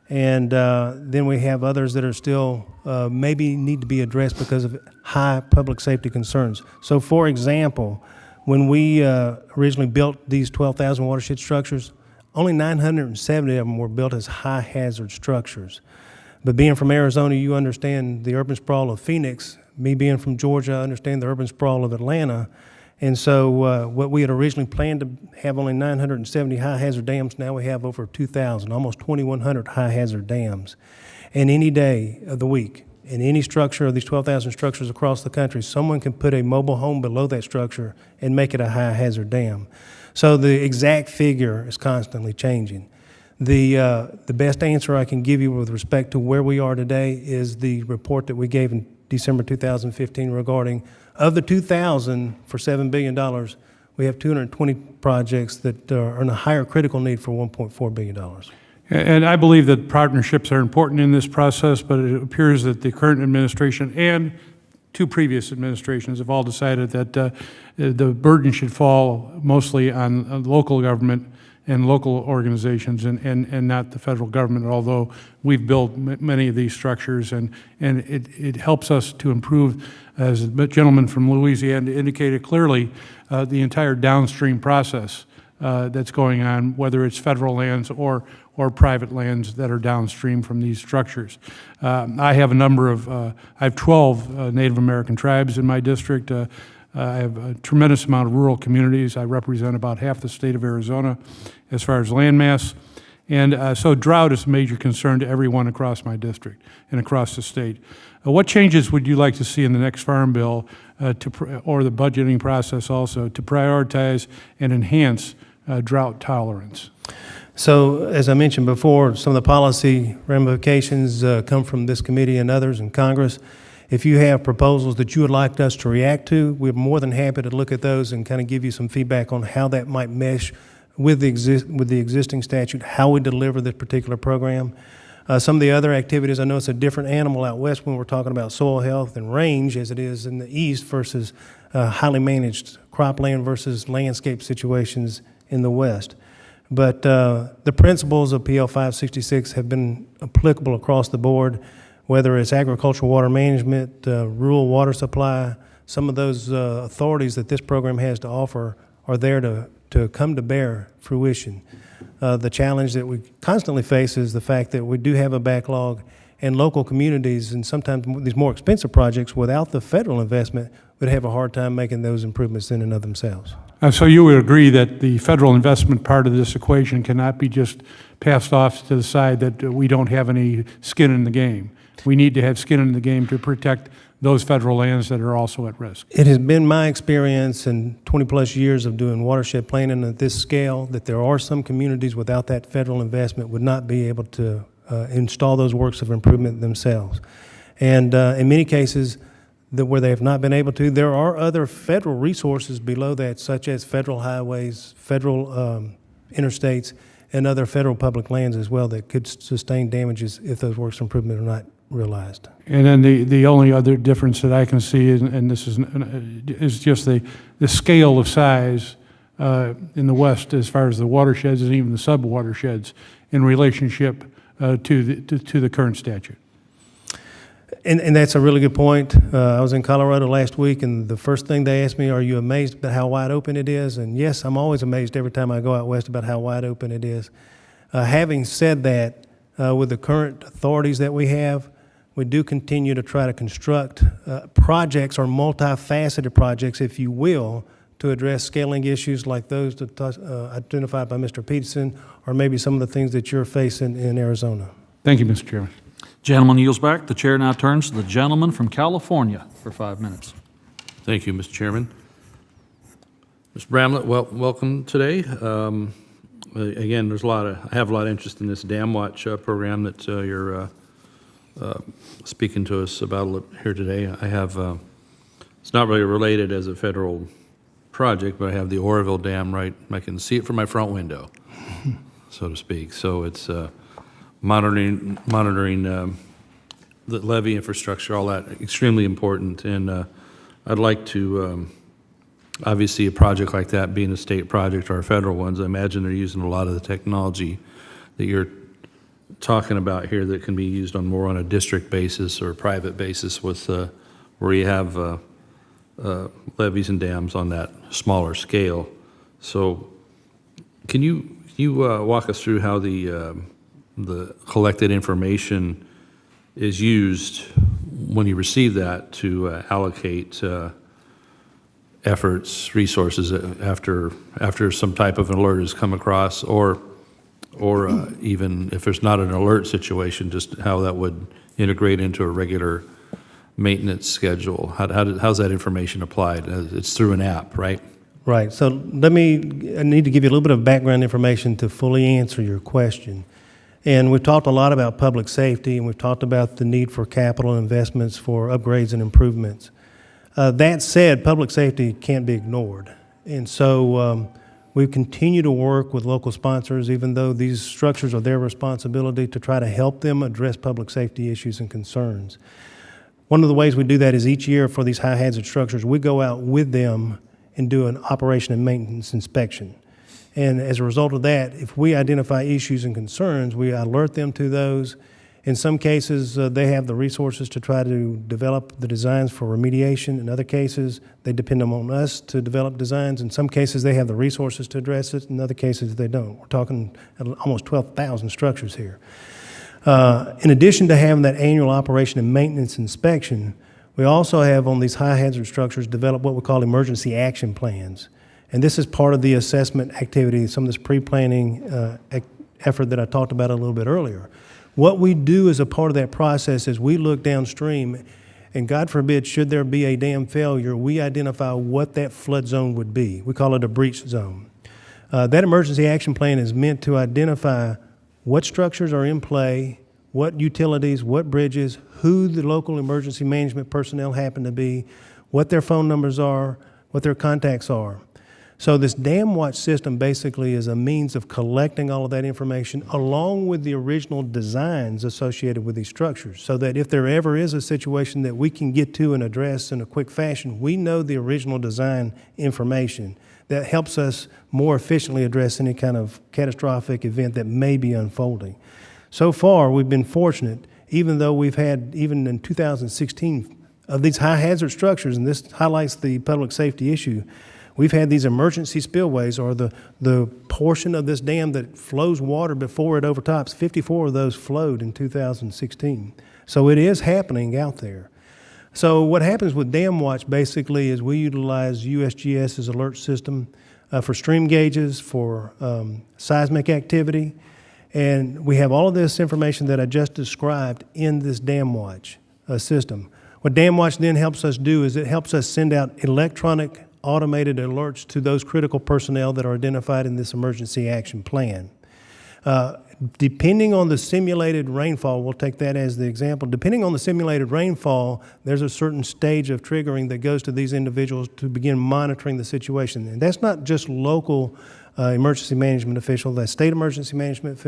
and then we have others that are still maybe need to be addressed because of high public safety concerns. So, for example, when we originally built these 12,000 watershed structures, only 970 of them were built as high hazard structures. But being from Arizona, you understand the urban sprawl of Phoenix. Me being from Georgia, I understand the urban sprawl of Atlanta. And so what we had originally planned to have only 970 high hazard dams, now we have over 2,000, almost 2,100 high hazard dams. And any day of the week, in any structure of these 12,000 structures across the country, someone can put a mobile home below that structure and make it a high hazard dam. So the exact figure is constantly changing. The best answer I can give you with respect to where we are today is the report that we gave in December 2015 regarding, of the 2,000 for $7 billion, we have 220 projects that are in a higher critical need for $1.4 billion. And I believe that partnerships are important in this process, but it appears that the current administration and two previous administrations have all decided that the burden should fall mostly on local government and local organizations and not the federal government, although we've built many of these structures, and it helps us to improve, as the gentleman from Louisiana indicated clearly, the entire downstream process that's going on, whether it's federal lands or private lands that are downstream from these structures. I have I have 12 Native American tribes in my district. I have a tremendous amount of rural communities. I represent about half the state of Arizona as far as land mass. And so drought is a major concern to everyone across my district and across the state. What changes would you like to see in the next Farm Bill or the budgeting process also to prioritize and enhance drought tolerance? So, as I mentioned before, some of the policy ramifications come from this committee and others in Congress. If you have proposals that you would like us to react to, we're more than happy to look at those and kind of give you some feedback on how that might mesh with the existing statute, how we deliver this particular program. Some of the other activities, I know it's a different animal out west when we're talking about soil health and range as it is in the east versus highly managed cropland versus landscape situations in the west. But the principles of PL 566 have been applicable across the board, whether it's agricultural water management, rural water supply. Some of those authorities that this program has to offer are there to come to bear fruition. The challenge that we constantly face is the fact that we do have a backlog, and local communities and sometimes these more expensive projects without the federal investment would have a hard time making those improvements in and of themselves. So you would agree that the federal investment part of this equation cannot be just passed off to the side that we don't have any skin in the game. We need to have skin in the game to protect those federal lands that are also at risk. It has been my experience in 20-plus years of doing watershed planning at this scale that there are some communities without that federal investment would not be able to install those works of improvement themselves. And in many cases, where they have not been able to, there are other federal resources below that, such as federal highways, federal interstates, and other federal public lands as well that could sustain damages if those works of improvement are not realized. And then the only other difference that I can see, and this is just the scale of size in the West as far as the watersheds and even the sub-watersheds in relationship to the current statute. And that's a really good point. I was in Colorado last week, and the first thing they asked me, are you amazed about how wide open it is? And yes, I'm always amazed every time I go out west about how wide open it is. Having said that, with the current authorities that we have, we do continue to try to construct projects or multifaceted projects, if you will, to address scaling issues like those identified by Mr. Peterson, or maybe some of the things that you're facing in Arizona. Thank you, Mr. Chairman. Gentleman yields back. The chair now turns to the gentleman from California for 5 minutes. Thank you, Mr. Chairman. Mr. Bramlett, welcome today. Again, I have a lot of interest in this Dam Watch program that you're speaking to us about here today. I have, it's not really related as a federal project, but I have the Oroville Dam right, I can see it from my front window, so to speak. So it's monitoring the levee infrastructure, all that, extremely important. And I'd like to, obviously a project like that being a state project or a federal ones, I imagine they're using a lot of the technology that you're talking about here that can be used more on a district basis or a private basis with where you have levees and dams on that smaller scale. So can you walk us through how the collected information is used when you receive that to allocate efforts, resources after some type of an alert has come across, or even if there's not an alert situation, just how that would integrate into a regular maintenance schedule? How's that information applied? It's through an app, right? Right. So I need to give you a little bit of background information to fully answer your question. And we've talked a lot about public safety, and we've talked about the need for capital investments for upgrades and improvements. That said, public safety can't be ignored. And so we continue to work with local sponsors, even though these structures are their responsibility, to try to help them address public safety issues and concerns. One of the ways we do that is each year for these high hazard structures, we go out with them and do an operation and maintenance inspection. And as a result of that, if we identify issues and concerns, we alert them to those, In some cases, they have the resources to try to develop the designs for remediation. In other cases, they depend on us to develop designs. In some cases, they have the resources to address it. In other cases, they don't. We're talking almost 12,000 structures here. In addition to having that annual operation and maintenance inspection, we also have on these high hazard structures developed what we call emergency action plans. And this is part of the assessment activity, some of this pre-planning effort that I talked about a little bit earlier. What we do as a part of that process is we look downstream, and God forbid, should there be a dam failure, we identify what that flood zone would be. We call it a breach zone. That emergency action plan is meant to identify what structures are in play, what utilities, what bridges, who the local emergency management personnel happen to be, what their phone numbers are, what their contacts are. So this Dam Watch system basically is a means of collecting all of that information along with the original designs associated with these structures, so that if there ever is a situation that we can get to and address in a quick fashion, we know the original design information that helps us more efficiently address any kind of catastrophic event that may be unfolding. So far, we've been fortunate, even though we've had, even in 2016, of these high hazard structures, and this highlights the public safety issue, we've had these emergency spillways, or the portion of this dam that flows water before it overtops. 54 of those flowed in 2016. So it is happening out there. So what happens with Dam Watch basically is we utilize USGS's alert system for stream gauges, for seismic activity, and we have all of this information that I just described in this Dam Watch system. What Dam Watch then helps us do is it helps us send out electronic automated alerts to those critical personnel that are identified in this emergency action plan. Depending on the simulated rainfall, we'll take that as the example, depending on the simulated rainfall, there's a certain stage of triggering that goes to these individuals to begin monitoring the situation. And that's not just local emergency management officials, that's state emergency management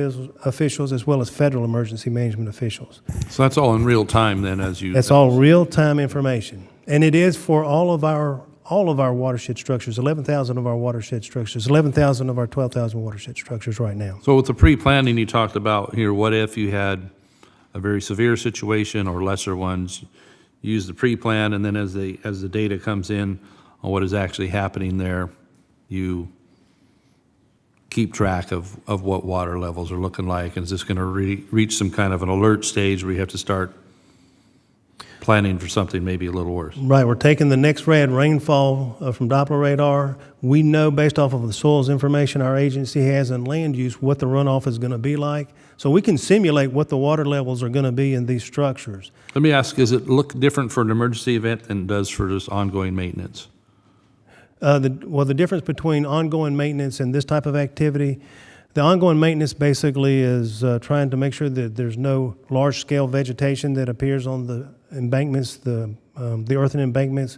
officials as well as federal emergency management officials. So that's all in real time then as you... That's all real-time information. And it is for all of our watershed structures, 11,000 of our watershed structures, 11,000 of our 12,000 watershed structures right now. So with the pre-planning you talked about here, what if you had a very severe situation or lesser ones? Use the pre-plan, and then as the data comes in on what is actually happening there, you keep track of what water levels are looking like. And is this going to reach some kind of an alert stage where you have to start planning for something maybe a little worse? Right, we're taking the next rainfall from Doppler radar. We know based off of the soils information our agency has in land use what the runoff is going to be like. So we can simulate what the water levels are going to be in these structures. Let me ask, does it look different for an emergency event than it does for just ongoing maintenance? The difference between ongoing maintenance and this type of activity, the ongoing maintenance basically is trying to make sure that there's no large-scale vegetation that appears on the embankments, the earthen embankments,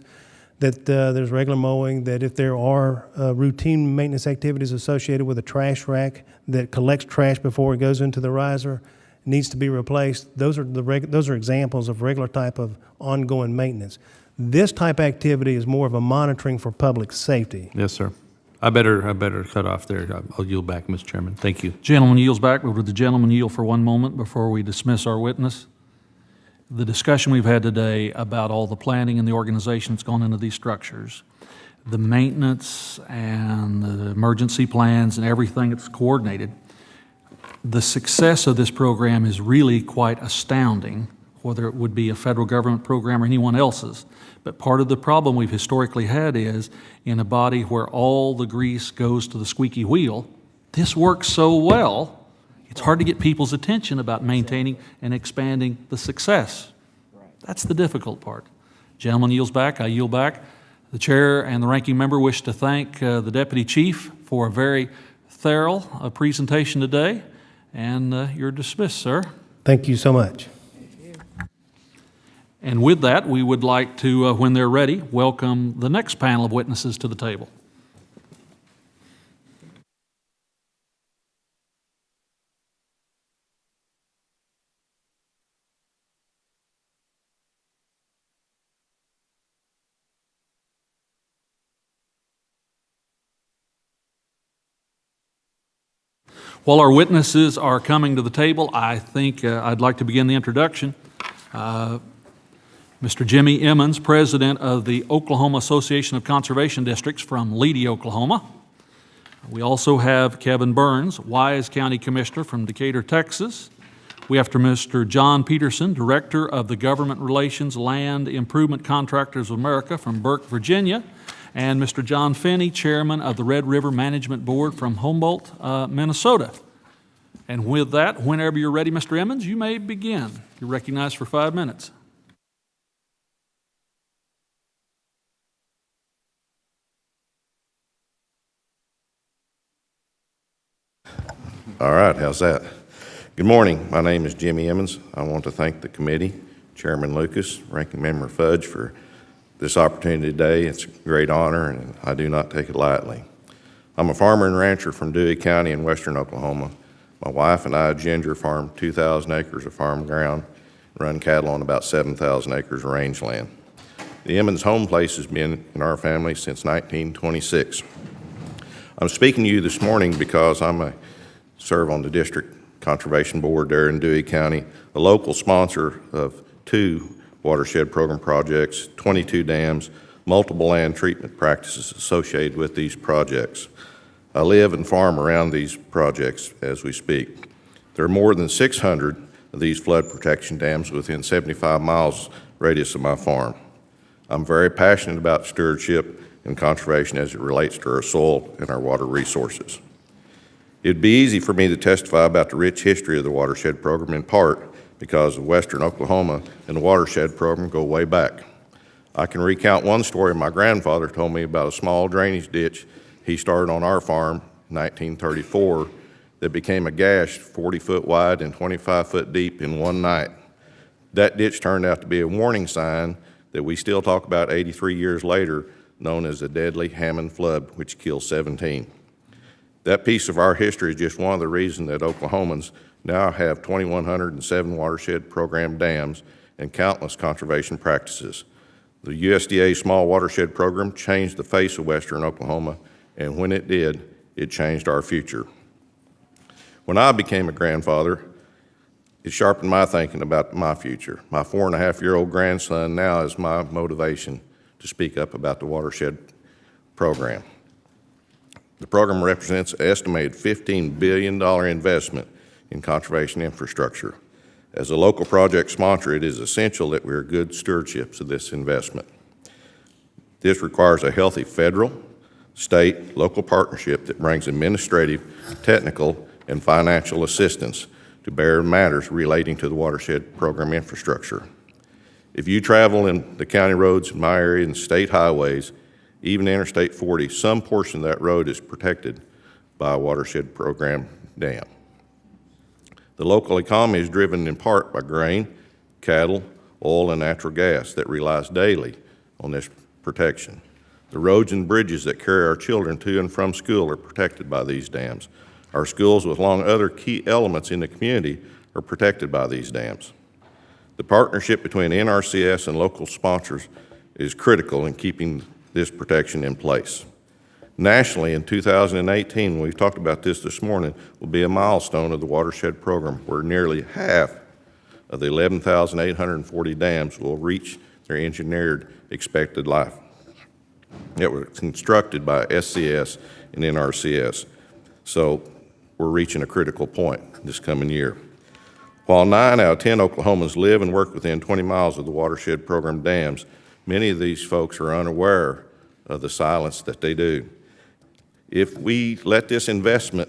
that there's regular mowing, that if there are routine maintenance activities associated with a trash rack that collects trash before it goes into the riser, needs to be replaced. Those are examples of regular type of ongoing maintenance. This type of activity is more of a monitoring for public safety. Yes, sir. I better cut off there. I'll yield back, Mr. Chairman. Thank you. Gentleman yields back. Would the gentleman yield for one moment before we dismiss our witness? The discussion we've had today about all the planning and the organization that's gone into these structures, the maintenance and the emergency plans and everything that's coordinated, the success of this program is really quite astounding, whether it would be a federal government program or anyone else's. But part of the problem we've historically had is in a body where all the grease goes to the squeaky wheel, this works so well, it's hard to get people's attention about maintaining and expanding the success. That's the difficult part. Gentleman yields back, I yield back. The chair and the ranking member wish to thank the deputy chief for a very thorough presentation today, and you're dismissed, sir. Thank you so much. And with that, we would like to, when they're ready, welcome the next panel of witnesses to the table. While our witnesses are coming to the table, I think I'd like to begin the introduction. Mr. Jimmy Emmons, President of the Oklahoma Association of Conservation Districts from Leedy, Oklahoma. We also have Kevin Burns, Wise County Commissioner from Decatur, Texas. We have Mr. John Peterson, Director of the Government Relations Land Improvement Contractors of America from Burke, Virginia, and Mr. John Finney, Chairman of the Red River Management Board from Humboldt, Minnesota. And with that, whenever you're ready, Mr. Emmons, you may begin. You're recognized for 5 minutes. All right, how's that? Good morning. My name is Jimmy Emmons. I want to thank the committee, Chairman Lucas, Ranking Member Fudge, for this opportunity today. It's a great honor, and I do not take it lightly. I'm a farmer and rancher from Dewey County in western Oklahoma. My wife and I, Ginger, farm 2,000 acres of farm ground, run cattle on about 7,000 acres of rangeland. The Emmons home place has been in our family since 1926. I'm speaking to you this morning because serve on the District Conservation Board there in Dewey County, a local sponsor of 2 watershed program projects, 22 dams, multiple land treatment practices associated with these projects. I live and farm around these projects as we speak. There are more than 600 of these flood protection dams within 75 miles radius of my farm. I'm very passionate about stewardship and conservation as it relates to our soil and our water resources. It'd be easy for me to testify about the rich history of the Watershed Program in part because of Western Oklahoma and the Watershed Program go way back. I can recount one story my grandfather told me about a small drainage ditch he started on our farm in 1934 that became a gash 40 foot wide and 25 foot deep in one night. That ditch turned out to be a warning sign that we still talk about 83 years later, known as the deadly Hammond flood, which killed 17. That piece of our history is just one of the reasons that Oklahomans now have 2,107 watershed program dams and countless conservation practices. The USDA Small Watershed Program changed the face of western Oklahoma, and when it did, it changed our future. When I became a grandfather, it sharpened my thinking about my future. My 4.5-year-old grandson now is my motivation to speak up about the Watershed Program. The program represents an estimated $15 billion investment in conservation infrastructure. As a local project sponsor, it is essential that we are good stewardships of this investment. This requires a healthy federal, state, local partnership that brings administrative, technical, and financial assistance to bear matters relating to the Watershed Program infrastructure. If you travel in the county roads in my area and state highways, even Interstate 40, some portion of that road is protected by a Watershed Program dam. The local economy is driven in part by grain, cattle, oil, and natural gas that relies daily on this protection. The roads and bridges that carry our children to and from school are protected by these dams. Our schools, with long other key elements in the community, are protected by these dams. The partnership between Nrcs and local sponsors is critical in keeping this protection in place. Nationally, in 2018, we've talked about this morning, will be a milestone of the Watershed Program where nearly half of the 11,840 dams will reach their engineered expected life. It was constructed by SCS and Nrcs, so we're reaching a critical point this coming year. While 9 out of 10 Oklahomans live and work within 20 miles of the Watershed Program dams, many of these folks are unaware of the silence that they do. If we let this investment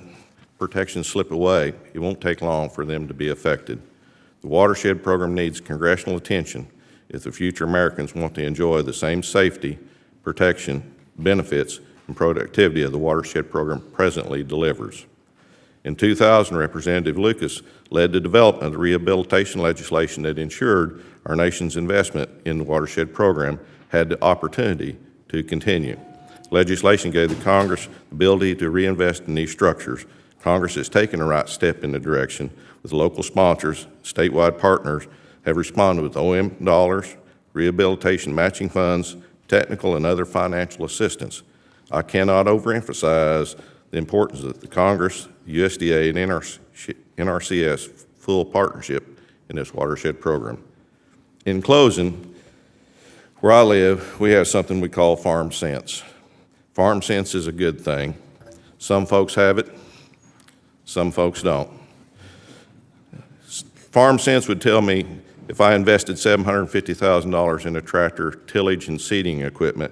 protection slip away, it won't take long for them to be affected. The Watershed Program needs congressional attention if the future Americans want to enjoy the same safety, protection, benefits, and productivity of the Watershed Program presently delivers. In 2000, Representative Lucas led the development of the rehabilitation legislation that ensured our nation's investment in the Watershed Program had the opportunity to continue. Legislation gave the Congress the ability to reinvest in these structures. Congress has taken the right step in the direction with local sponsors, statewide partners have responded with OM dollars, rehabilitation matching funds, technical and other financial assistance. I cannot overemphasize the importance of the Congress, USDA, and NRCS full partnership in this watershed program. In closing, where I live, we have something we call farm sense. Farm sense is a good thing. Some folks have it, some folks don't. Farm sense would tell me if I invested $750,000 in a tractor, tillage, and seeding equipment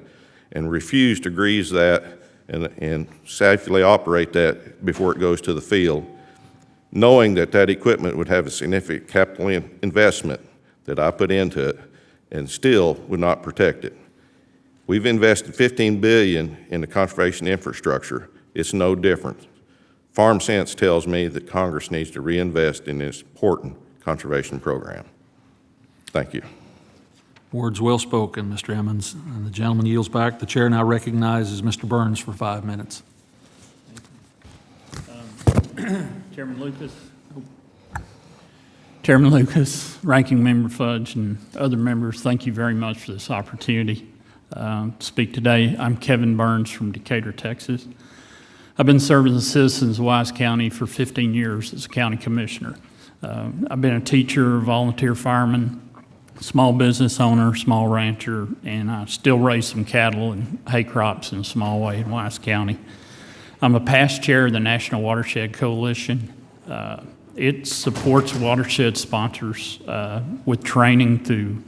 and refused to grease that and safely operate that before it goes to the field, knowing that that equipment would have a significant capital investment that I put into it and still would not protect it. We've invested $15 billion in the conservation infrastructure. It's no different. Farm sense tells me that Congress needs to reinvest in this important conservation program. Thank you. Words well spoken, Mr. Emmons. And the gentleman yields back. The chair now recognizes Mr. Burns for 5 minutes. Chairman Lucas, Ranking Member Fudge, and other members, thank you very much for this opportunity to speak today. I'm Kevin Burns from Decatur, Texas. I've been serving the citizens of Wise County for 15 years as a county commissioner. I've been a teacher, volunteer fireman, small business owner, small rancher, and I still raise some cattle and hay crops in a small way in Wise County. I'm a past chair of the National Watershed Coalition. It supports watershed sponsors with training through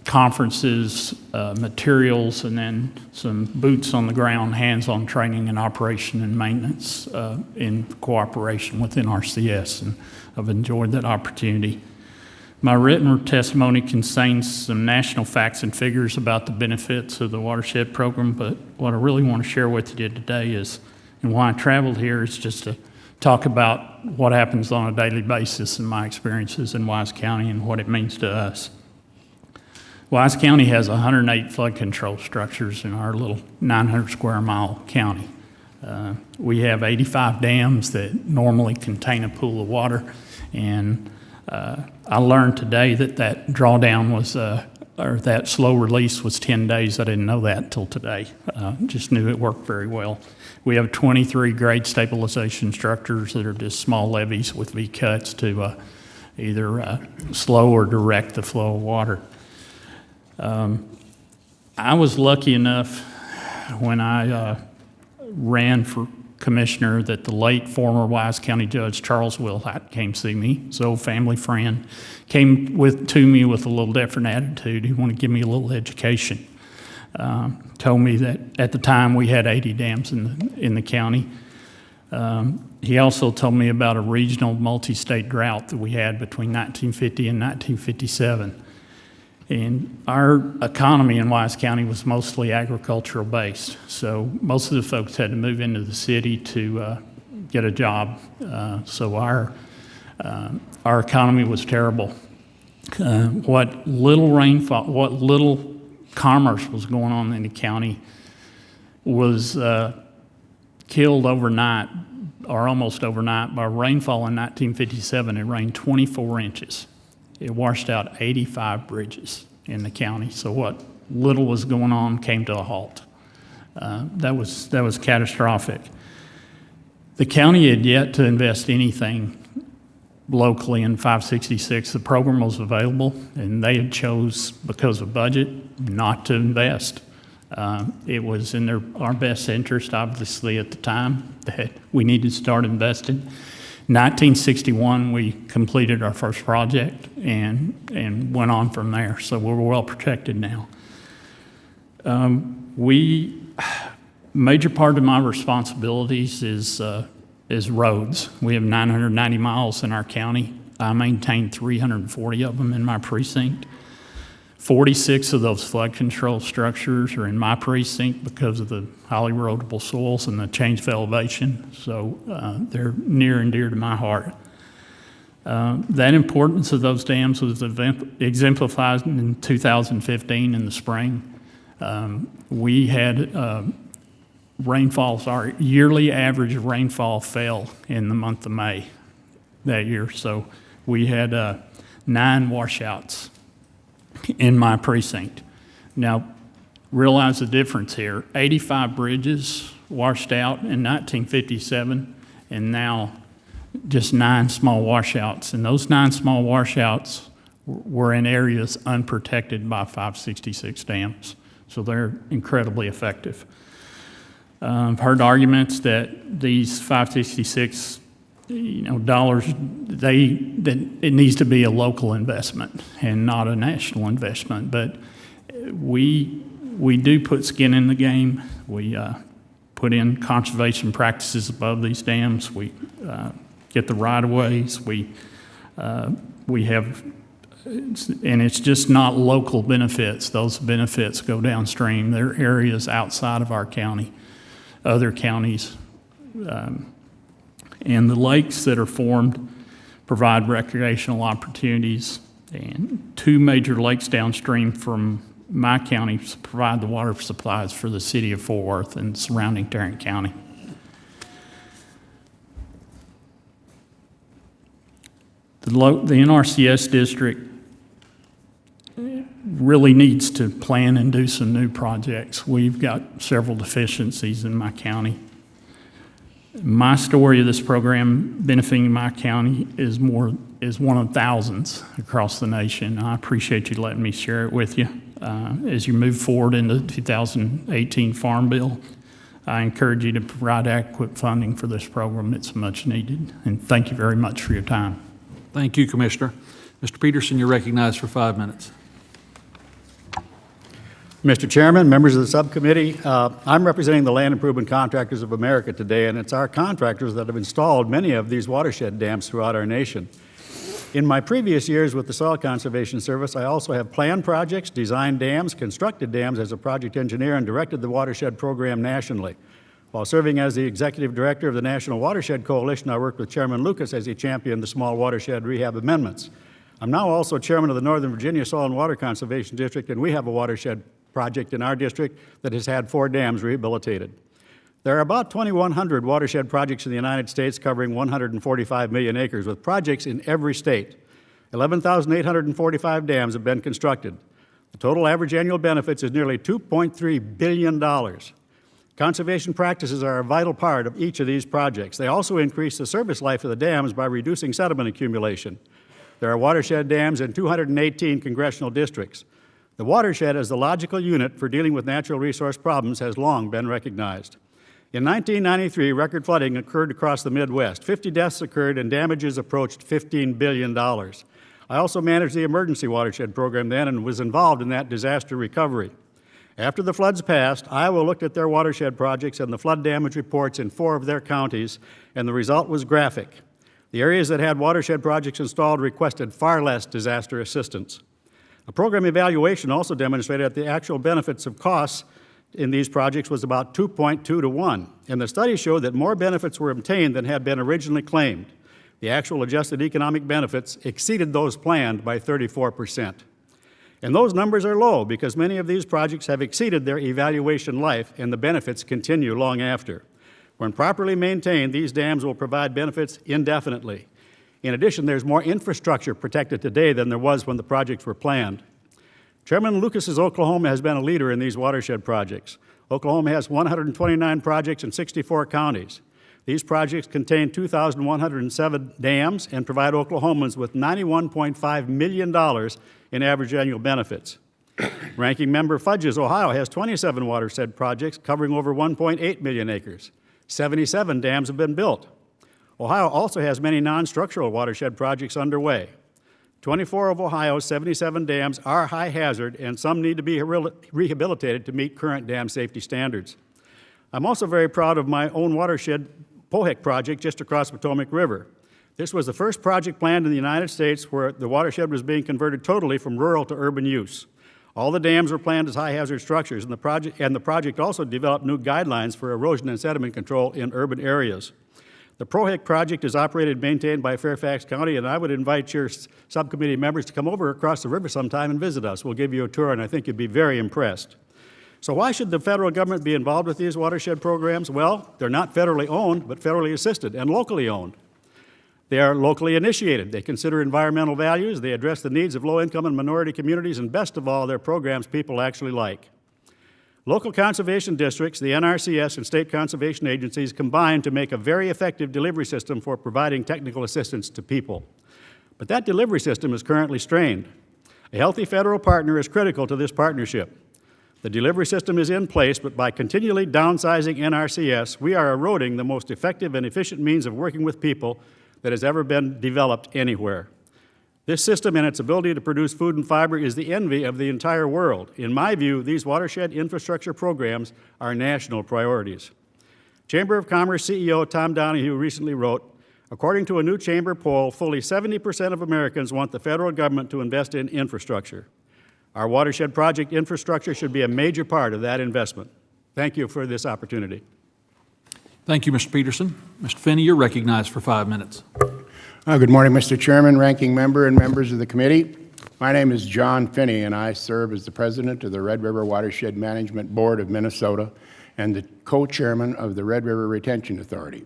conferences, materials, and then some boots on the ground, hands-on training and operation and maintenance in cooperation with Nrcs, and I've enjoyed that opportunity. My written testimony contains some national facts and figures about the benefits of the watershed program, but what I really want to share with you today is, and why I traveled here, is just to talk about what happens on a daily basis in my experiences in Wise County and what it means to us. Wise County has 108 flood control structures in our little 900 square mile county. We have 85 dams that normally contain a pool of water, and I learned today that that drawdown was, or that slow release was 10 days. I didn't know that until today. Just knew it worked very well. We have 23 grade stabilization structures that are just small levees with V-cuts to either slow or direct the flow of water. I was lucky enough when I ran for commissioner that the late former Wise County Judge Charles Wilhite came see me. His old family friend came to me with a little different attitude. He wanted to give me a little education. Told me that at the time we had 80 dams in the county. He also told me about a regional multi-state drought that we had between 1950 and 1957. And our economy in Wise County was mostly agricultural based. So most of the folks had to move into the city to get a job. So our economy was terrible. What little rainfall, what little commerce was going on in the county was killed overnight, or almost overnight, by rainfall in 1957. It rained 24 inches. It washed out 85 bridges in the county. So what little was going on came to a halt. That was catastrophic. The county had yet to invest anything locally in 566. The program was available, and they had chose, because of budget, not to invest. It was in our best interest, obviously, at the time, that we needed to start investing. 1961, we completed our first project and went on from there. So we're well protected now. Major part of my responsibilities is roads. We have 990 miles in our county. I maintain 340 of them in my precinct. 46 of those flood control structures are in my precinct because of the highly erodible soils and the change of elevation. So they're near and dear to my heart. That importance of those dams was exemplified in 2015 in the spring. We had rainfalls, our yearly average rainfall fell in the month of May that year. So we had 9 washouts in my precinct. Now, realize the difference here. 85 bridges washed out in 1957, and now just 9 small washouts. And those 9 small washouts were in areas unprotected by 566 dams. So they're incredibly effective. I've heard arguments that these 566 dollars, that it needs to be a local investment and not a national investment. But we do put skin in the game. We put in conservation practices above these dams. We get the right-of-ways. We have, and it's just not local benefits. Those benefits go downstream. They're areas outside of our county, other counties. And the lakes that are formed provide recreational opportunities. And 2 major lakes downstream from my county provide the water supplies for the city of Fort Worth and surrounding Tarrant County. The NRCS district really needs to plan and do some new projects. We've got several deficiencies in my county. My story of this program benefiting my county is one of thousands across the nation. I appreciate you letting me share it with you. As you move forward into the 2018 Farm Bill, I encourage you to provide adequate funding for this program. It's much needed. And thank you very much for your time. Thank you, Commissioner. Mr. Peterson, you're recognized for 5 minutes. Mr. Chairman, members of the subcommittee, I'm representing the Land Improvement Contractors of America today, and it's our contractors that have installed many of these watershed dams throughout our nation. In my previous years with the Soil Conservation Service, I also have planned projects, designed dams, constructed dams as a project engineer, and directed the Watershed Program nationally. While serving as the Executive Director of the National Watershed Coalition, I worked with Chairman Lucas as he championed the small watershed rehab amendments. I'm now also Chairman of the Northern Virginia Soil and Water Conservation District, and we have a watershed project in our district that has had 4 dams rehabilitated. There are about 2,100 watershed projects in the United States covering 145 million acres, with projects in every state. 11,845 dams have been constructed. The total average annual benefits is nearly $2.3 billion. Conservation practices are a vital part of each of these projects. They also increase the service life of the dams by reducing sediment accumulation. There are watershed dams in 218 congressional districts. The watershed as the logical unit for dealing with natural resource problems has long been recognized. In 1993, record flooding occurred across the Midwest. 50 deaths occurred and damages approached $15 billion. I also managed the emergency watershed program then and was involved in that disaster recovery. After the floods passed, Iowa looked at their watershed projects and the flood damage reports in 4 of their counties, and the result was graphic. The areas that had watershed projects installed requested far less disaster assistance. A program evaluation also demonstrated that the actual benefits of costs in these projects was about 2.2 to 1, and the study showed that more benefits were obtained than had been originally claimed. The actual adjusted economic benefits exceeded those planned by 34%. And those numbers are low because many of these projects have exceeded their evaluation life and the benefits continue long after. When properly maintained, these dams will provide benefits indefinitely. In addition, there's more infrastructure protected today than there was when the projects were planned. Chairman Lucas's Oklahoma has been a leader in these watershed projects. Oklahoma has 129 projects in 64 counties. These projects contain 2,107 dams and provide Oklahomans with $91.5 million in average annual benefits. Ranking Member Fudge's Ohio has 27 watershed projects covering over 1.8 million acres. 77 dams have been built. Ohio also has many non-structural watershed projects underway. 24 of Ohio's 77 dams are high hazard, and some need to be rehabilitated to meet current dam safety standards. I'm also very proud of my own watershed Pohick project just across Potomac River. This was the first project planned in the United States where the watershed was being converted totally from rural to urban use. All the dams were planned as high hazard structures, and the project also developed new guidelines for erosion and sediment control in urban areas. The Pohick project is operated and maintained by Fairfax County, and I would invite your subcommittee members to come over across the river sometime and visit us. We'll give you a tour, and I think you'd be very impressed. So why should the federal government be involved with these watershed programs? Well, they're not federally owned, but federally assisted and locally owned. They are locally initiated. They consider environmental values. They address the needs of low-income and minority communities, and best of all, they're programs people actually like. Local conservation districts, the Nrcs, and state conservation agencies combine to make a very effective delivery system for providing technical assistance to people. But that delivery system is currently strained. A healthy federal partner is critical to this partnership. The delivery system is in place, but by continually downsizing Nrcs, we are eroding the most effective and efficient means of working with people that has ever been developed anywhere. This system and its ability to produce food and fiber is the envy of the entire world. In my view, these watershed infrastructure programs are national priorities. Chamber of Commerce CEO Tom Donahue recently wrote, according to a new chamber poll, fully 70% of Americans want the federal government to invest in infrastructure. Our watershed project infrastructure should be a major part of that investment. Thank you for this opportunity. Thank you, Mr. Peterson. Mr. Finney, you're recognized for 5 minutes. Good morning, Mr. Chairman, Ranking Member, and members of the committee. My name is John Finney, and I serve as the president of the Red River Watershed Management Board of Minnesota and the co-chairman of the Red River Retention Authority.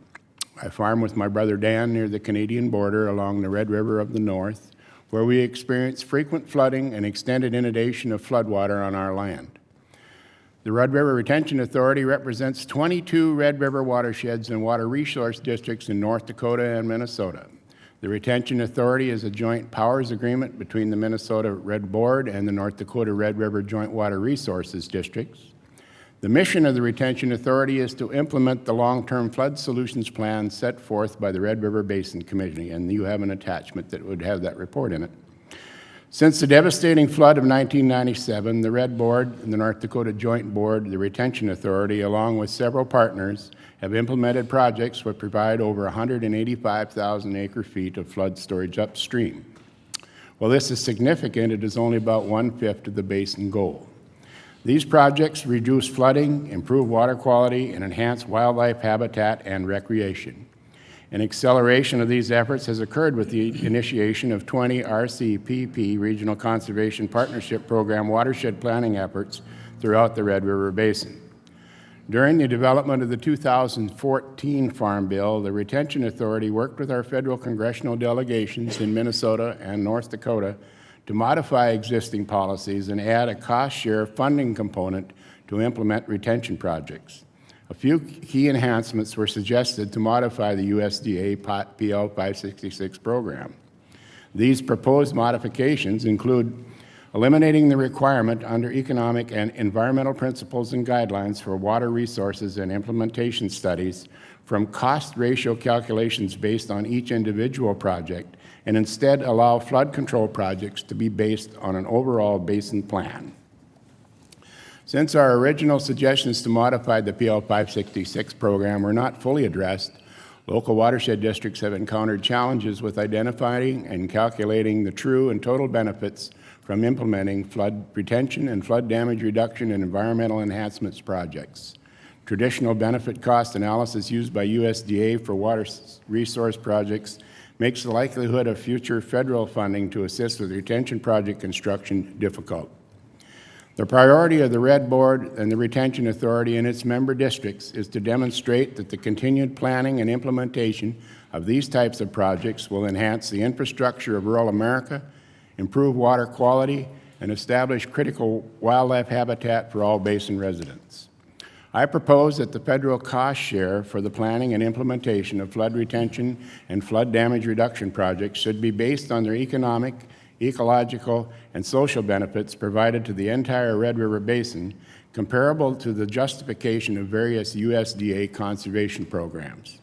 I farm with my brother Dan near the Canadian border along the Red River of the North, where we experience frequent flooding and extended inundation of floodwater on our land. The Red River Retention Authority represents 22 Red River watersheds and water resource districts in North Dakota and Minnesota. The Retention Authority is a joint powers agreement between the Minnesota Red Board and the North Dakota Red River Joint Water Resources Districts. The mission of the Retention Authority is to implement the long-term flood solutions plan set forth by the Red River Basin Committee, and you have an attachment that would have that report in it. Since the devastating flood of 1997, the Red Board and the North Dakota Joint Board, the Retention Authority, along with several partners, have implemented projects which provide over 185,000 acre-feet of flood storage upstream. While this is significant, it is only about 1/5 of the basin goal. These projects reduce flooding, improve water quality, and enhance wildlife habitat and recreation. An acceleration of these efforts has occurred with the initiation of 20 RCPP Regional Conservation Partnership Program watershed planning efforts throughout the Red River Basin. During the development of the 2014 Farm Bill, the Retention Authority worked with our federal congressional delegations in Minnesota and North Dakota to modify existing policies and add a cost-share funding component to implement retention projects. A few key enhancements were suggested to modify the USDA PL 566 program. These proposed modifications include eliminating the requirement under economic and environmental principles and guidelines for water resources and implementation studies from cost ratio calculations based on each individual project, and instead allow flood control projects to be based on an overall basin plan. Since our original suggestions to modify the PL 566 program were not fully addressed, local watershed districts have encountered challenges with identifying and calculating the true and total benefits from implementing flood retention and flood damage reduction and environmental enhancements projects. Traditional benefit cost analysis used by USDA for water resource projects makes the likelihood of future federal funding to assist with retention project construction difficult. The priority of the Red Board and the Retention Authority and its member districts is to demonstrate that the continued planning and implementation of these types of projects will enhance the infrastructure of rural America, improve water quality, and establish critical wildlife habitat for all basin residents. I propose that the federal cost share for the planning and implementation of flood retention and flood damage reduction projects should be based on their economic, ecological, and social benefits provided to the entire Red River Basin, comparable to the justification of various USDA conservation programs.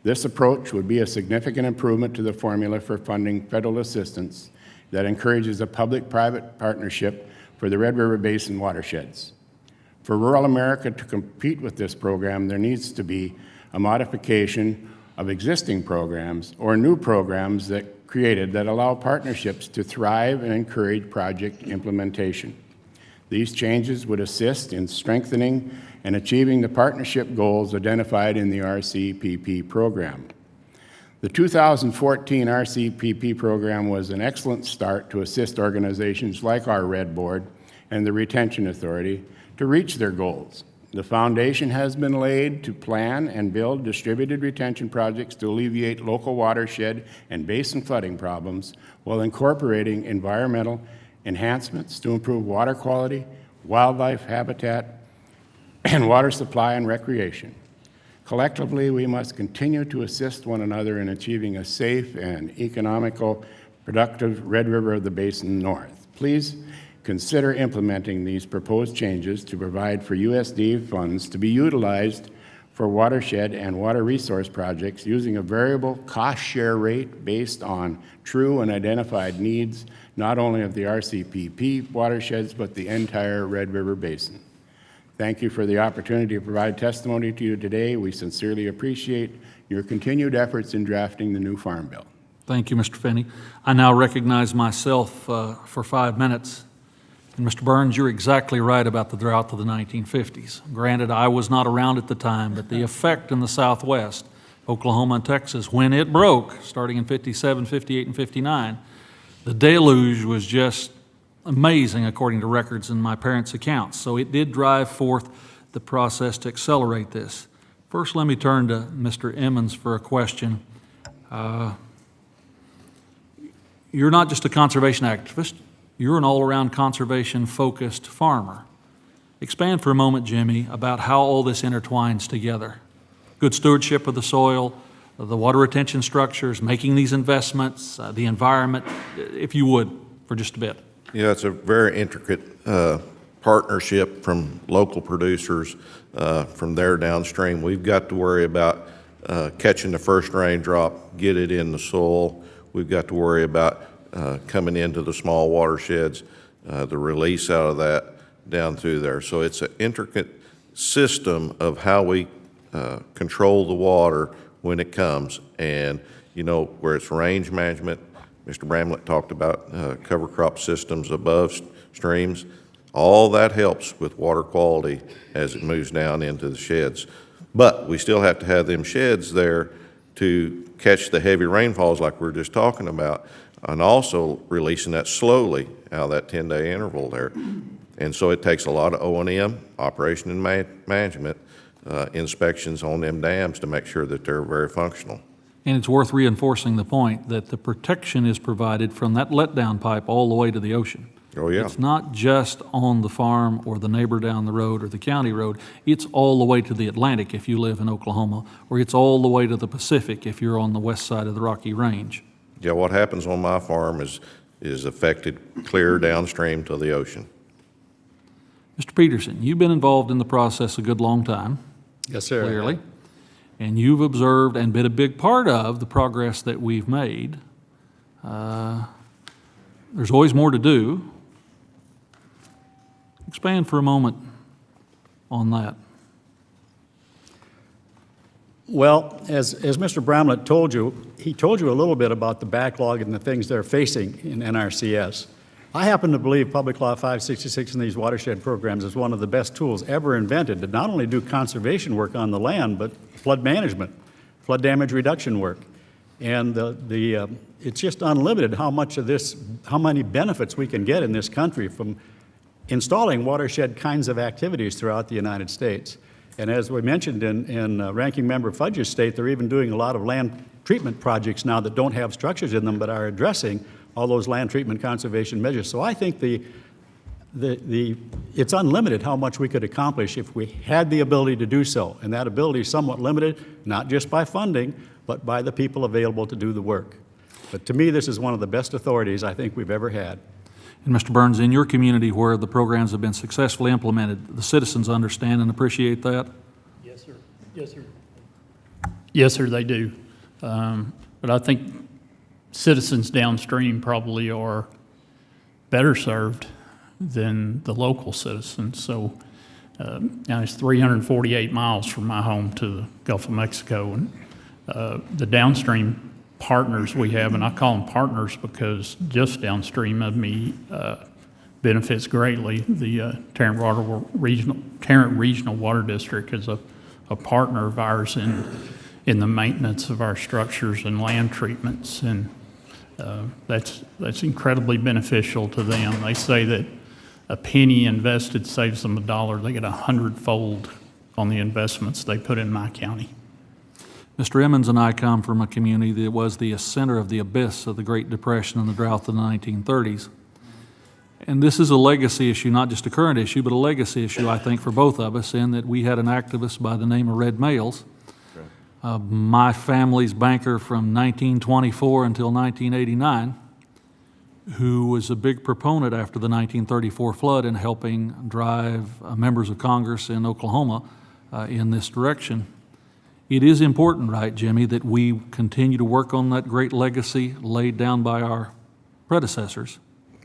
This approach would be a significant improvement to the formula for funding federal assistance that encourages a public-private partnership for the Red River Basin watersheds. For rural America to compete with this program, there needs to be a modification of existing programs or new programs that allow partnerships to thrive and encourage project implementation. These changes would assist in strengthening and achieving the partnership goals identified in the RCPP program. The 2014 RCPP program was an excellent start to assist organizations like our Red Board and the Retention Authority to reach their goals. The foundation has been laid to plan and build distributed retention projects to alleviate local watershed and basin flooding problems while incorporating environmental enhancements to improve water quality, wildlife habitat, and water supply and recreation. Collectively, we must continue to assist one another in achieving a safe and economical, productive Red River of the Basin North. Please consider implementing these proposed changes to provide for USD funds to be utilized for watershed and water resource projects using a variable cost share rate based on true and identified needs, not only of the RCPP watersheds, but the entire Red River Basin. Thank you for the opportunity to provide testimony to you today. We sincerely appreciate your continued efforts in drafting the new Farm Bill. Thank you, Mr. Finney. I now recognize myself for 5 minutes. And Mr. Burns, you're exactly right about the drought of the 1950s. Granted, I was not around at the time, but the effect in the Southwest, Oklahoma and Texas, when it broke, starting in 57, 58, and 59, the deluge was just amazing according to records in my parents' accounts. So it did drive forth the process to accelerate this. First, let me turn to Mr. Emmons for a question. You're not just a conservation activist, you're an all-around conservation-focused farmer. Expand for a moment, Jimmy, about how all this intertwines together. Good stewardship of the soil, the water retention structures, making these investments, the environment, if you would, for just a bit. Yeah, it's a very intricate partnership from local producers from there downstream. We've got to worry about catching the first raindrop, get it in the soil. We've got to worry about coming into the small watersheds, the release out of that down through there. So it's an intricate system of how we control the water when it comes. And, you know, where it's range management, Mr. Bramlett talked about cover crop systems above streams. All that helps with water quality as it moves down into the sheds. But we still have to have them sheds there to catch the heavy rainfalls like we were just talking about, and also releasing that slowly out of that 10-day interval there. And so it takes a lot of O&M, operation and management, inspections on them dams to make sure that they're very functional. And it's worth reinforcing the point that the protection is provided from that letdown pipe all the way to the ocean. Oh, yeah. It's not just on the farm or the neighbor down the road or the county road. It's all the way to the Atlantic if you live in Oklahoma, or it's all the way to the Pacific if you're on the west side of the Rocky Range. Yeah, what happens on my farm is affected clear downstream to the ocean. Mr. Peterson, you've been involved in the process a good long time. Yes, sir. Clearly. And you've observed and been a big part of the progress that we've made. There's always more to do. Expand for a moment on that. Well, as Mr. Bramlett told you, he told you a little bit about the backlog and the things they're facing in NRCS. I happen to believe Public Law 566 and these watershed programs is one of the best tools ever invented to not only do conservation work on the land, but flood management, flood damage reduction work. And it's just unlimited how much of this, how many benefits we can get in this country from installing watershed kinds of activities throughout the United States. And as we mentioned in Ranking Member Fudge's state, they're even doing a lot of land treatment projects now that don't have structures in them but are addressing all those land treatment conservation measures. So I think it's unlimited how much we could accomplish if we had the ability to do so. And that ability is somewhat limited, not just by funding, but by the people available to do the work. But to me, this is one of the best authorities I think we've ever had. And Mr. Burns, in your community where the programs have been successfully implemented, the citizens understand and appreciate that? Yes, sir. Yes, sir. Yes, sir, they do. But I think citizens downstream probably are better served than the local citizens. So now it's 348 miles from my home to the Gulf of Mexico, and the downstream partners we have, and I call them partners because just downstream of me benefits greatly. The Tarrant Regional Water District is a partner of ours in the maintenance of our structures and land treatments, and that's incredibly beneficial to them. They say that a penny invested saves them $1. They get 100-fold on the investments they put in my county. Mr. Emmons and I come from a community that was the center of the abyss of the Great Depression and the drought of the 1930s. And this is a legacy issue, not just a current issue, but a legacy issue, I think, for both of us, in that we had an activist by the name of Red Males, my family's banker from 1924 until 1989, who was a big proponent after the 1934 flood in helping drive members of Congress in Oklahoma in this direction. It is important, right, Jimmy, that we continue to work on that great legacy laid down by our predecessors.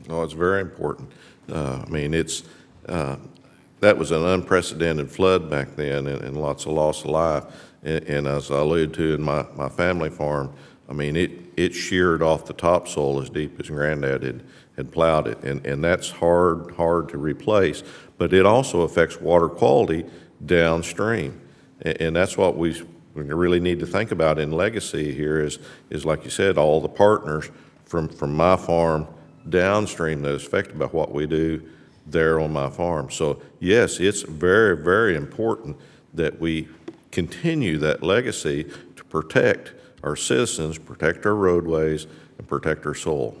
No, it's very important. I mean, that was an unprecedented flood back then, and lots of loss of life. And as I alluded to in my family farm, I mean, it sheared off the topsoil as deep as Granddad had plowed it, and that's hard to replace. But it also affects water quality downstream, and that's what we really need to think about in legacy here is like you said, all the partners from my farm downstream that is affected by what we do there on my farm. So yes, it's very, very important that we continue that legacy to protect our citizens, protect our roadways, and protect our soil.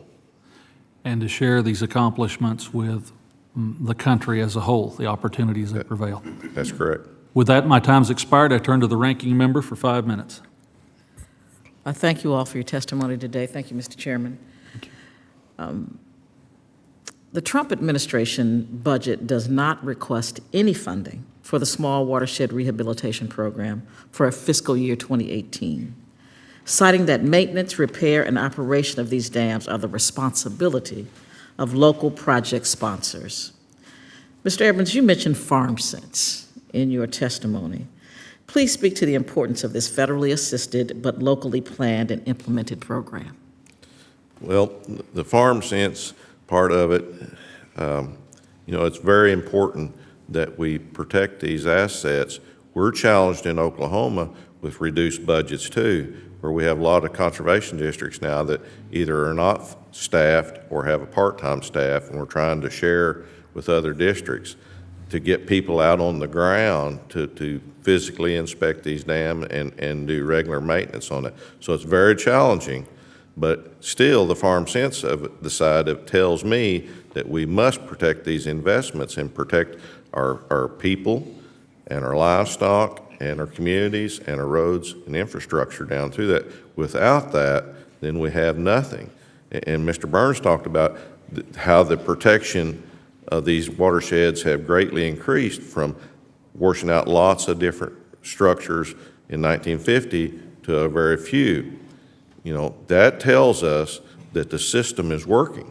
And to share these accomplishments with the country as a whole, the opportunities that prevail. That's correct. With that, my time's expired. I turn to the ranking member for 5 minutes. I thank you all for your testimony today. Thank you, Mr. Chairman. The Trump administration budget does not request any funding for the Small Watershed Rehabilitation Program for fiscal year 2018, citing that maintenance, repair, and operation of these dams are the responsibility of local project sponsors. Mr. Edmonds, you mentioned FarmSense in your testimony. Please speak to the importance of this federally assisted but locally planned and implemented program. Well, the FarmSense part of it, it's very important that we protect these assets. We're challenged in Oklahoma with reduced budgets too, where we have a lot of conservation districts now that either are not staffed or have a part-time staff, and we're trying to share with other districts to get people out on the ground to physically inspect these dams and do regular maintenance on it. So it's very challenging. But still, the FarmSense of the side tells me that we must protect these investments and protect our people and our livestock and our communities and our roads and infrastructure down through that. Without that, then we have nothing. And Mr. Burns talked about how the protection of these watersheds have greatly increased from washing out lots of different structures in 1950 to a very few. That tells us that the system is working.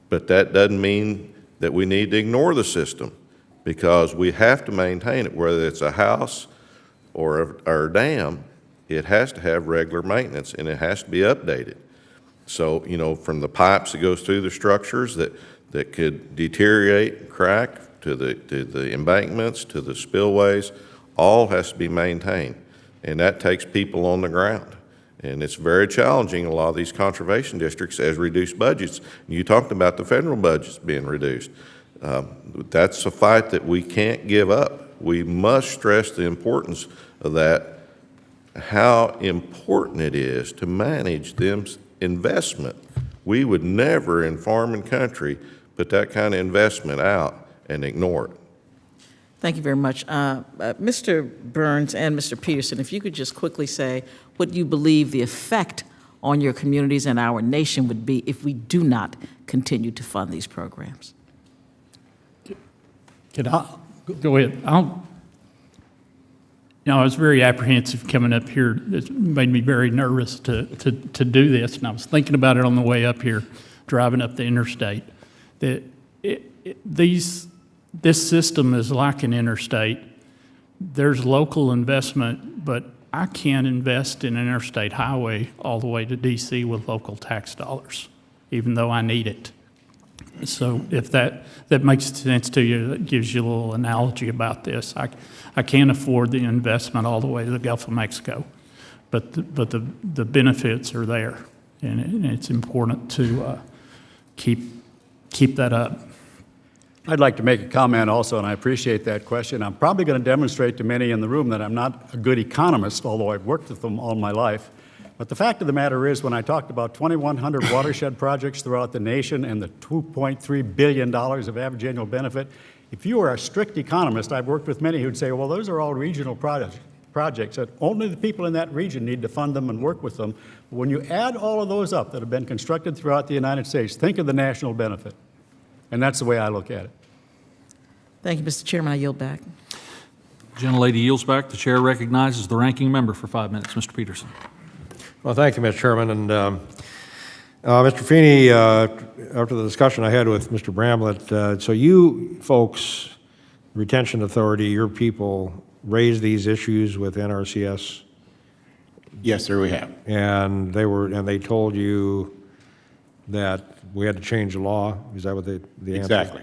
But that doesn't mean that we need to ignore the system, because we have to maintain it, whether it's a house or a dam. It has to have regular maintenance, and it has to be updated. So, from the pipes that goes through the structures that could deteriorate, crack, to the embankments, to the spillways, all has to be maintained. And that takes people on the ground. And it's very challenging in a lot of these conservation districts as reduced budgets. You talked about the federal budgets being reduced. That's a fight that we can't give up. We must stress the importance of that, how important it is to manage them investment. We would never in farm and country put that kind of investment out and ignore it. Thank you very much. Mr. Burns and Mr. Peterson, if you could just quickly say what you believe the effect on your communities and our nation would be if we do not continue to fund these programs. Could I go ahead? I was very apprehensive coming up here. It made me very nervous to do this, and I was thinking about it on the way up here, driving up the interstate. That this system is like an interstate. There's local investment, but I can't invest in an interstate highway all the way to D.C. with local tax dollars, even though I need it. So if that makes sense to you, that gives you a little analogy about this. I can't afford the investment all the way to the Gulf of Mexico, but the benefits are there, and it's important to keep that up. I'd like to make a comment also, and I appreciate that question. I'm probably going to demonstrate to many in the room that I'm not a good economist, although I've worked with them all my life. But the fact of the matter is, when I talked about 2,100 watershed projects throughout the nation and the $2.3 billion of average annual benefit, if you are a strict economist, I've worked with many who'd say, well, those are all regional projects, that only the people in that region need to fund them and work with them. When you add all of those up that have been constructed throughout the United States, think of the national benefit. And that's the way I look at it. Thank you, Mr. Chairman. I yield back. Gentlelady yields back. The chair recognizes the ranking member for 5 minutes, Mr. Peterson. Well, thank you, Mr. Chairman. And Mr. Feeney, after the discussion I had with Mr. Bramlett, so you folks, Retention Authority, your people, raised these issues with NRCS? Yes, sir, we have. And they told you that we had to change the law? Is that what the answer? Exactly.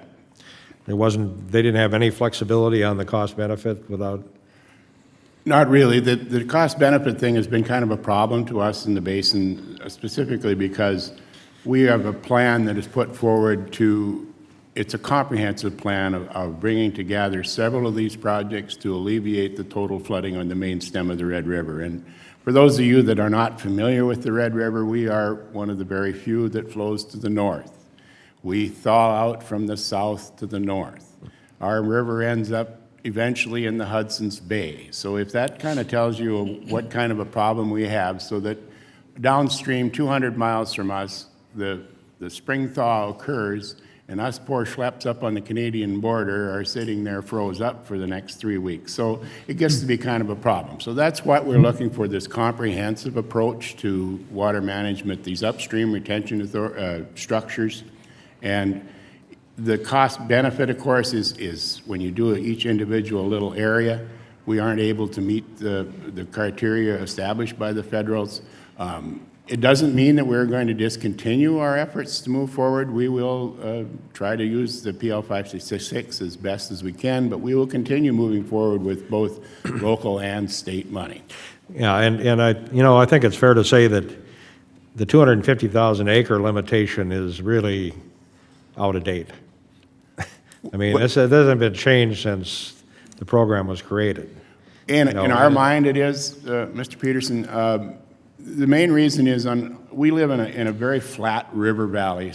They didn't have any flexibility on the cost benefit without? Not really. The cost-benefit thing has been kind of a problem to us in the basin, specifically because we have a plan that is put forward it's a comprehensive plan of bringing together several of these projects to alleviate the total flooding on the main stem of the Red River. And for those of you that are not familiar with the Red River, we are one of the very few that flows to the north. We thaw out from the south to the north. Our river ends up eventually in the Hudson's Bay. So if that kind of tells you what kind of a problem we have, so that downstream 200 miles from us, the spring thaw occurs, and us poor schleps up on the Canadian border are sitting there froze up for the next 3 weeks. So it gets to be kind of a problem. So that's what we're looking for, this comprehensive approach to water management, these upstream retention structures. And the cost benefit, of course, is when you do each individual little area, we aren't able to meet the criteria established by the federals. It doesn't mean that we're going to discontinue our efforts to move forward. We will try to use the PL 566 as best as we can, but we will continue moving forward with both local and state money. Yeah, and I think it's fair to say that the 250,000 acre limitation is really out of date. I mean, this hasn't been changed since the program was created. And in our mind, it is, Mr. Peterson. The main reason is we live in a very flat river valley,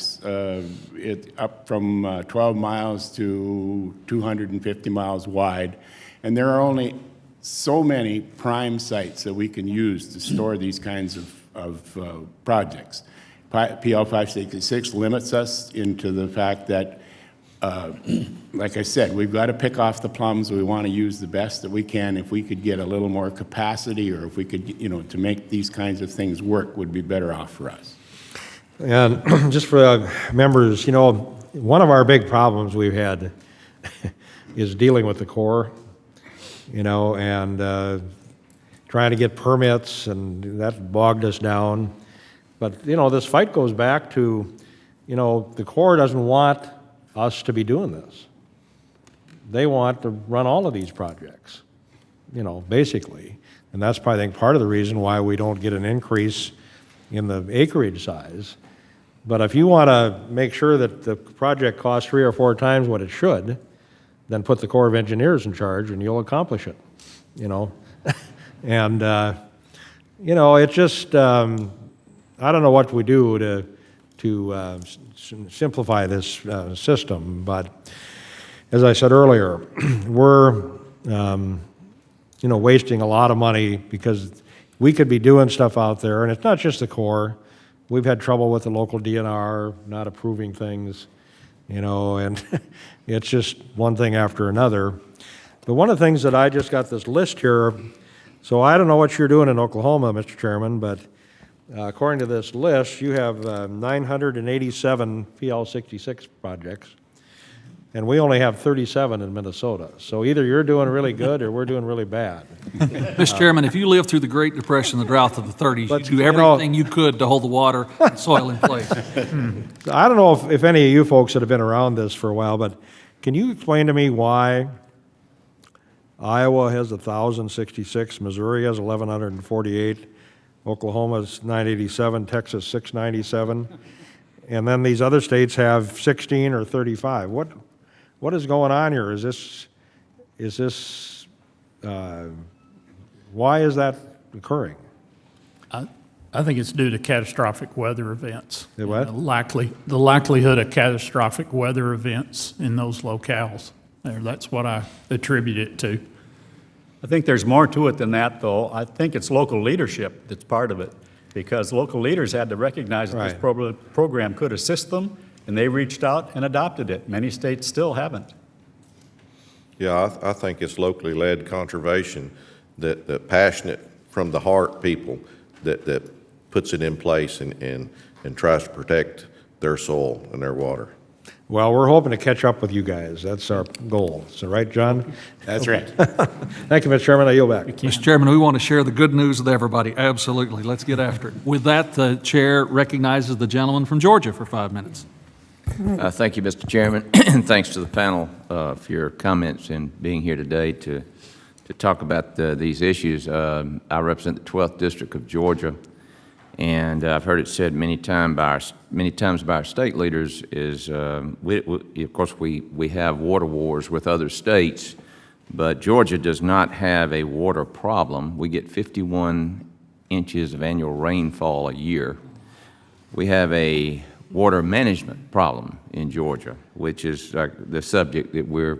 up from 12 miles to 250 miles wide, and there are only so many prime sites that we can use to store these kinds of projects. PL 566 limits us into the fact that, like I said, we've got to pick off the plums. We want to use the best that we can. If we could get a little more capacity, or if we could, to make these kinds of things work, would be better off for us. And just for members, one of our big problems we've had is dealing with the Corps, and trying to get permits, and that bogged us down. But, this fight goes back to, the Corps doesn't want us to be doing this. They want to run all of these projects, basically. And that's probably, I think, part of the reason why we don't get an increase in the acreage size. But if you want to make sure that the project costs 3 or 4 times what it should, then put the Corps of Engineers in charge and you'll accomplish it, And, it's just, I don't know what we do to simplify this system, but as I said earlier, we're wasting a lot of money because we could be doing stuff out there, and it's not just the Corps. We've had trouble with the local DNR not approving things, and it's just one thing after another. But one of the things that I just got this list here, so I don't know what you're doing in Oklahoma, Mr. Chairman, but according to this list, you have 987 PL66 projects, and we only have 37 in Minnesota. So either you're doing really good or we're doing really bad. Mr. Chairman, if you lived through the Great Depression, the drought of the 30s, you'd do everything you could to hold the water and soil in place. I don't know if any of you folks that have been around this for a while, but can you explain to me why Iowa has 1,066, Missouri has 1,148, Oklahoma's 987, Texas 697, and then these other states have 16 or 35. What is going on here? Is this why is that occurring? I think it's due to catastrophic weather events. The what? The likelihood of catastrophic weather events in those locales. That's what I attribute it to. I think there's more to it than that, though. I think it's local leadership that's part of it, because local leaders had to recognize that this program could assist them, and they reached out and adopted it. Many states still haven't. Yeah, I think it's locally led conservation, that passionate from the heart people that puts it in place and tries to protect their soil and their water. Well, we're hoping to catch up with you guys. That's our goal. So, right, John? That's right. Thank you, Mr. Chairman. I yield back. Mr. Chairman, we want to share the good news with everybody. Absolutely. Let's get after it. With that, the chair recognizes the gentleman from Georgia for 5 minutes. Thank you, Mr. Chairman, and thanks to the panel for your comments and being here today to talk about these issues. I represent the 12th District of Georgia, and I've heard it said many times by our state leaders is, of course, we have water wars with other states, but Georgia does not have a water problem. We get 51 inches of annual rainfall a year. We have a water management problem in Georgia, which is the subject that we're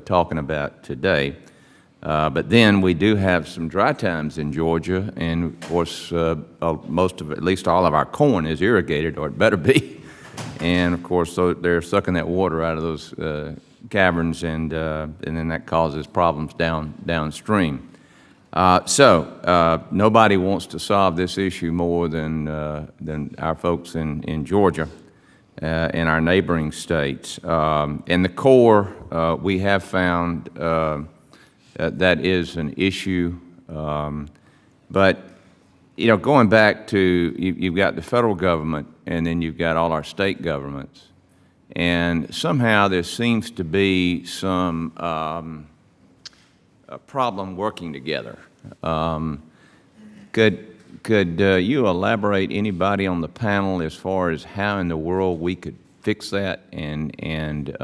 talking about today. But then we do have some dry times in Georgia, and of course, most of, at least all of our corn is irrigated, or it better be. And of course, so they're sucking that water out of those caverns, and then that causes problems downstream. So nobody wants to solve this issue more than our folks in Georgia and our neighboring states. In the Corps, we have found that is an issue. But, you know, going back to, you've got the federal government, and then you've got all our state governments. And somehow there seems to be some a problem working together. Could you elaborate, anybody on the panel, as far as how in the world we could fix that and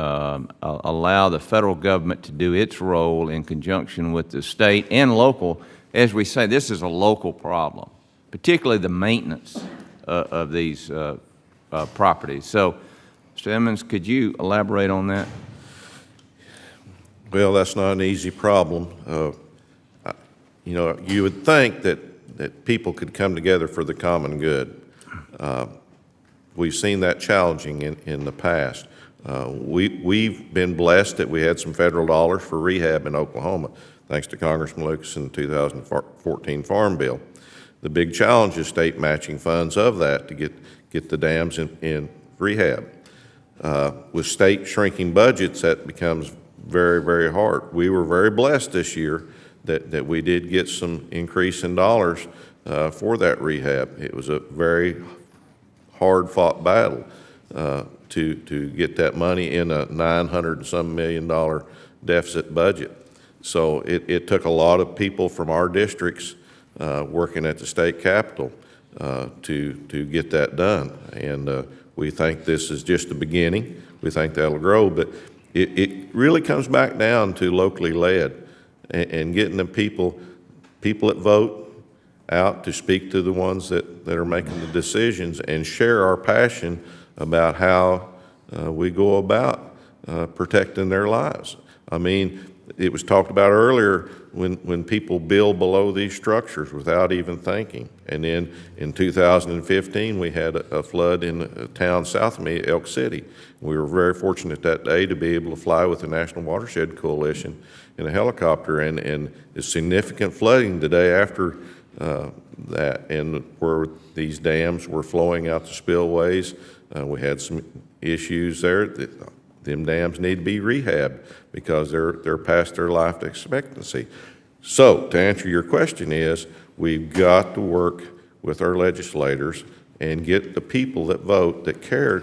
allow the federal government to do its role in conjunction with the state and local? As we say, this is a local problem, particularly the maintenance of these properties. So, Mr. Emmons, could you elaborate on that? Well, that's not an easy problem. You know, you would think that people could come together for the common good. We've seen that challenging in the past. We've been blessed that we had some federal dollars for rehab in Oklahoma, thanks to Congressman Lucas in the 2014 Farm Bill. The big challenge is state matching funds of that to get the dams in rehab. With state shrinking budgets, that becomes very, very hard. We were very blessed this year that we did get some increase in dollars for that rehab. It was a very hard-fought battle to get that money in a $900 and some million deficit budget. So it took a lot of people from our districts working at the state capitol to get that done. And we think this is just the beginning. We think that'll grow, but it really comes back down to locally led and getting the people that vote out to speak to the ones that are making the decisions and share our passion about how we go about protecting their lives. I mean, it was talked about earlier when people build below these structures without even thinking. And then in 2015, we had a flood in a town south of me, Elk City. We were very fortunate that day to be able to fly with the National Watershed Coalition in a helicopter, and it's significant flooding the day after that, and where these dams were flowing out the spillways. We had some issues there. Them dams need to be rehabbed because they're past their life expectancy. So to answer your question is, we've got to work with our legislators and get the people that vote, that care,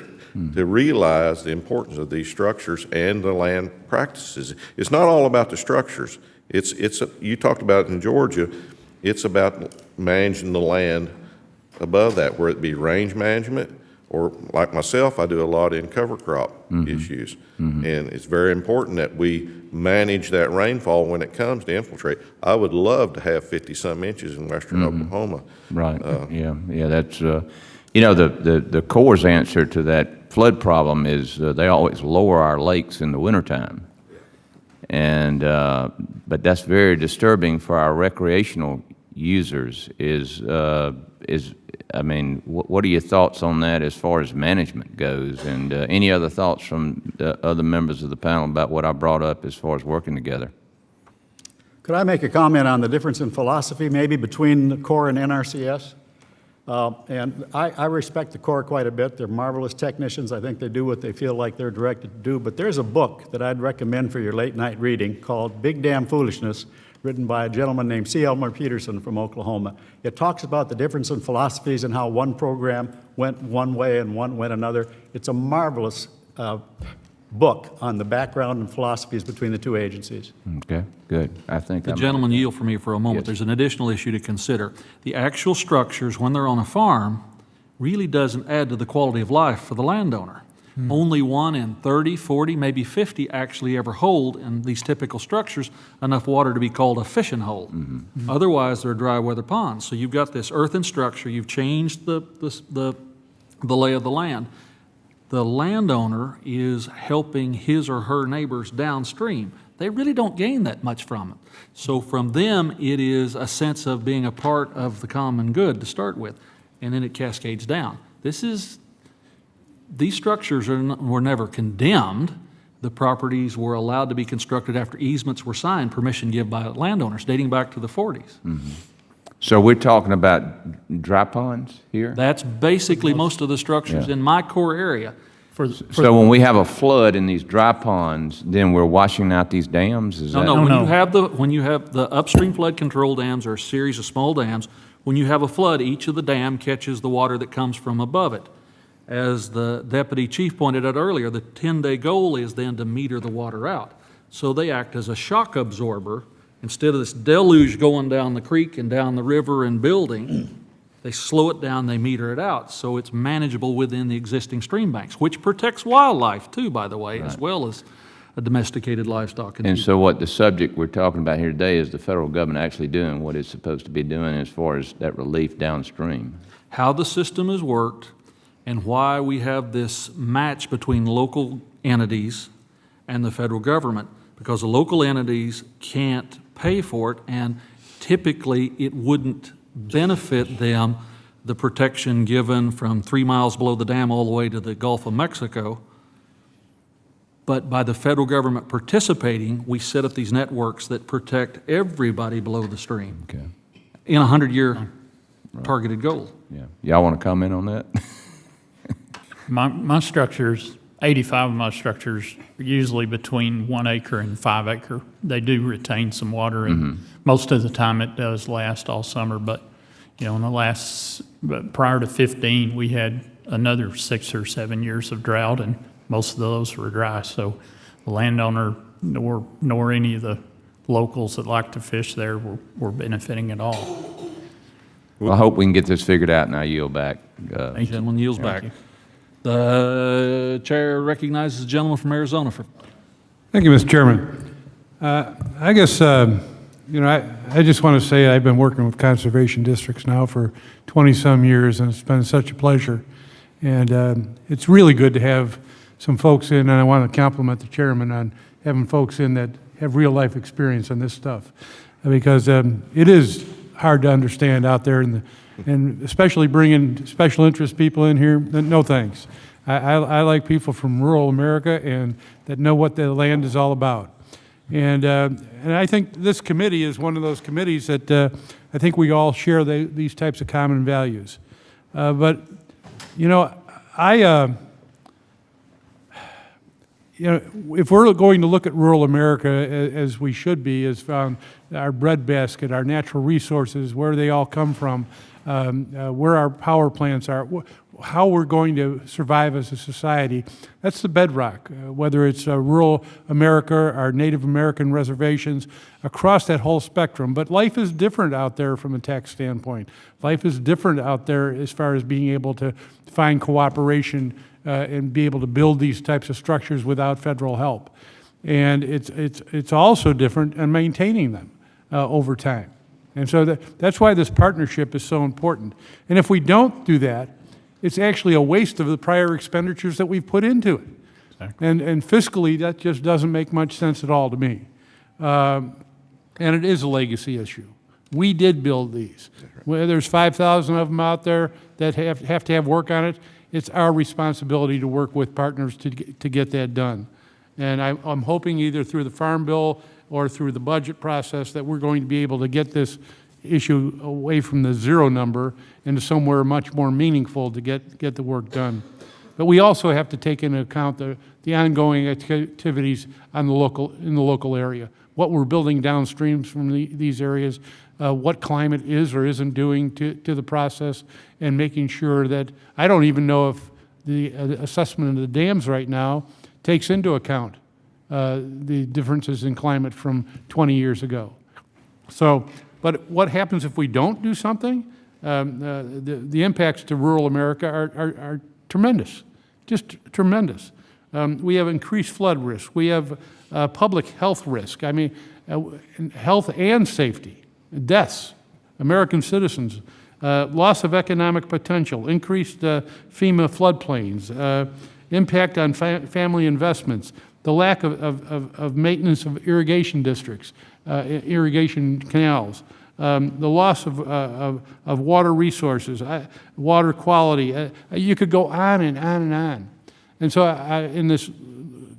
to realize the importance of these structures and the land practices. It's not all about the structures. You talked about it in Georgia. It's about managing the land above that, whether it be range management, or like myself, I do a lot in cover crop issues. And it's very important that we manage that rainfall when it comes to infiltrate. I would love to have 50-some inches in western Oklahoma. Right, yeah, that's, you know, the Corps' answer to that flood problem is they always lower our lakes in the wintertime. And, but that's very disturbing for our recreational users I mean, what are your thoughts on that as far as management goes? And any other thoughts from the other members of the panel about what I brought up as far as working together? Could I make a comment on the difference in philosophy maybe between the Corps and NRCS? And I respect the Corps quite a bit. They're marvelous technicians. I think they do what they feel like they're directed to do. But there's a book that I'd recommend for your late night reading called Big Damn Foolishness, written by a gentleman named C. Elmer Peterson from Oklahoma. It talks about the difference in philosophies and how one program went one way and one went another. It's a marvelous book on the background and philosophies between the two agencies. Okay, good. I think The gentleman yield for me for a moment. Yes. There's an additional issue to consider. The actual structures, when they're on a farm, really doesn't add to the quality of life for the landowner. Only 1 in 30, 40, maybe 50 actually ever hold in these typical structures enough water to be called a fishing hole. Otherwise, they're dry weather ponds. So you've got this earthen structure, you've changed the lay of the land. The landowner is helping his or her neighbors downstream. They really don't gain that much from it. So from them, it is a sense of being a part of the common good to start with, and then it cascades down. These structures were never condemned. The properties were allowed to be constructed after easements were signed, permission given by landowners, dating back to the 40s. So we're talking about dry ponds here? That's basically most of the structures in my core area. So when we have a flood in these dry ponds, then we're washing out these dams? Is that? No, when you have the upstream flood control dams or a series of small dams, when you have a flood, each of the dam catches the water that comes from above it. As the deputy chief pointed out earlier, the 10-day goal is then to meter the water out. So they act as a shock absorber. Instead of this deluge going down the creek and down the river and building, they slow it down, they meter it out, so it's manageable within the existing stream banks, which protects wildlife too, by the way, as well as domesticated livestock. And so what the subject we're talking about here today is the federal government actually doing what it's supposed to be doing as far as that relief downstream? How the system has worked and why we have this match between local entities and the federal government, because the local entities can't pay for it, and typically it wouldn't benefit them, the protection given from 3 miles below the dam all the way to the Gulf of Mexico. But by the federal government participating, we set up these networks that protect everybody below the stream in a 100-year targeted goal. Yeah. Y'all want to comment on that? My structures, 85 of my structures are usually between 1 acre and 5 acre. They do retain some water, and most of the time it does last all summer. But, you know, but prior to 15, we had another 6 or 7 years of drought, and most of those were dry. So the landowner nor any of the locals that like to fish there were benefiting at all. Well, I hope we can get this figured out, and I yield back. Gentleman yields back. The chair recognizes the gentleman from Arizona for. Thank you, Mr. Chairman. I guess, you know, I just want to say I've been working with conservation districts now for 20-some years, and it's been such a pleasure. And it's really good to have some folks in, and I want to compliment the chairman on having folks in that have real-life experience on this stuff, because it is hard to understand out there, and especially bringing special interest people in here, no thanks. I like people from rural America and that know what the land is all about. And I think this committee is one of those committees that I think we all share these types of common values. But, you know, you know, if we're going to look at rural America as we should be, as found our breadbasket, our natural resources, where they all come from, where our power plants are, how we're going to survive as a society. That's the bedrock, whether it's rural America, our Native American reservations, across that whole spectrum. But life is different out there from a tax standpoint. Life is different out there as far as being able to find cooperation and be able to build these types of structures without federal help. And it's also different in maintaining them over time. And so that's why this partnership is so important. And if we don't do that, it's actually a waste of the prior expenditures that we've put into it. Exactly. And fiscally, that just doesn't make much sense at all to me. And it is a legacy issue. We did build these. Well, there's 5,000 of them out there that have to have work on it. It's our responsibility to work with partners to get that done. And I'm hoping either through the Farm Bill or through the budget process that we're going to be able to get this issue away from the zero number into somewhere much more meaningful to get the work done. But we also have to take into account the ongoing activities in the local area, what we're building downstream from these areas, what climate is or isn't doing to the process, and making sure that, I don't even know if the assessment of the dams right now takes into account the differences in climate from 20 years ago. So, but what happens if we don't do something? The impacts to rural America are tremendous, just tremendous. We have increased flood risk. We have public health risk. I mean, health and safety, deaths, American citizens, loss of economic potential, increased FEMA floodplains, impact on family investments, the lack of maintenance of irrigation districts, irrigation canals, the loss of water resources, water quality. You could go on and on and on. And so in this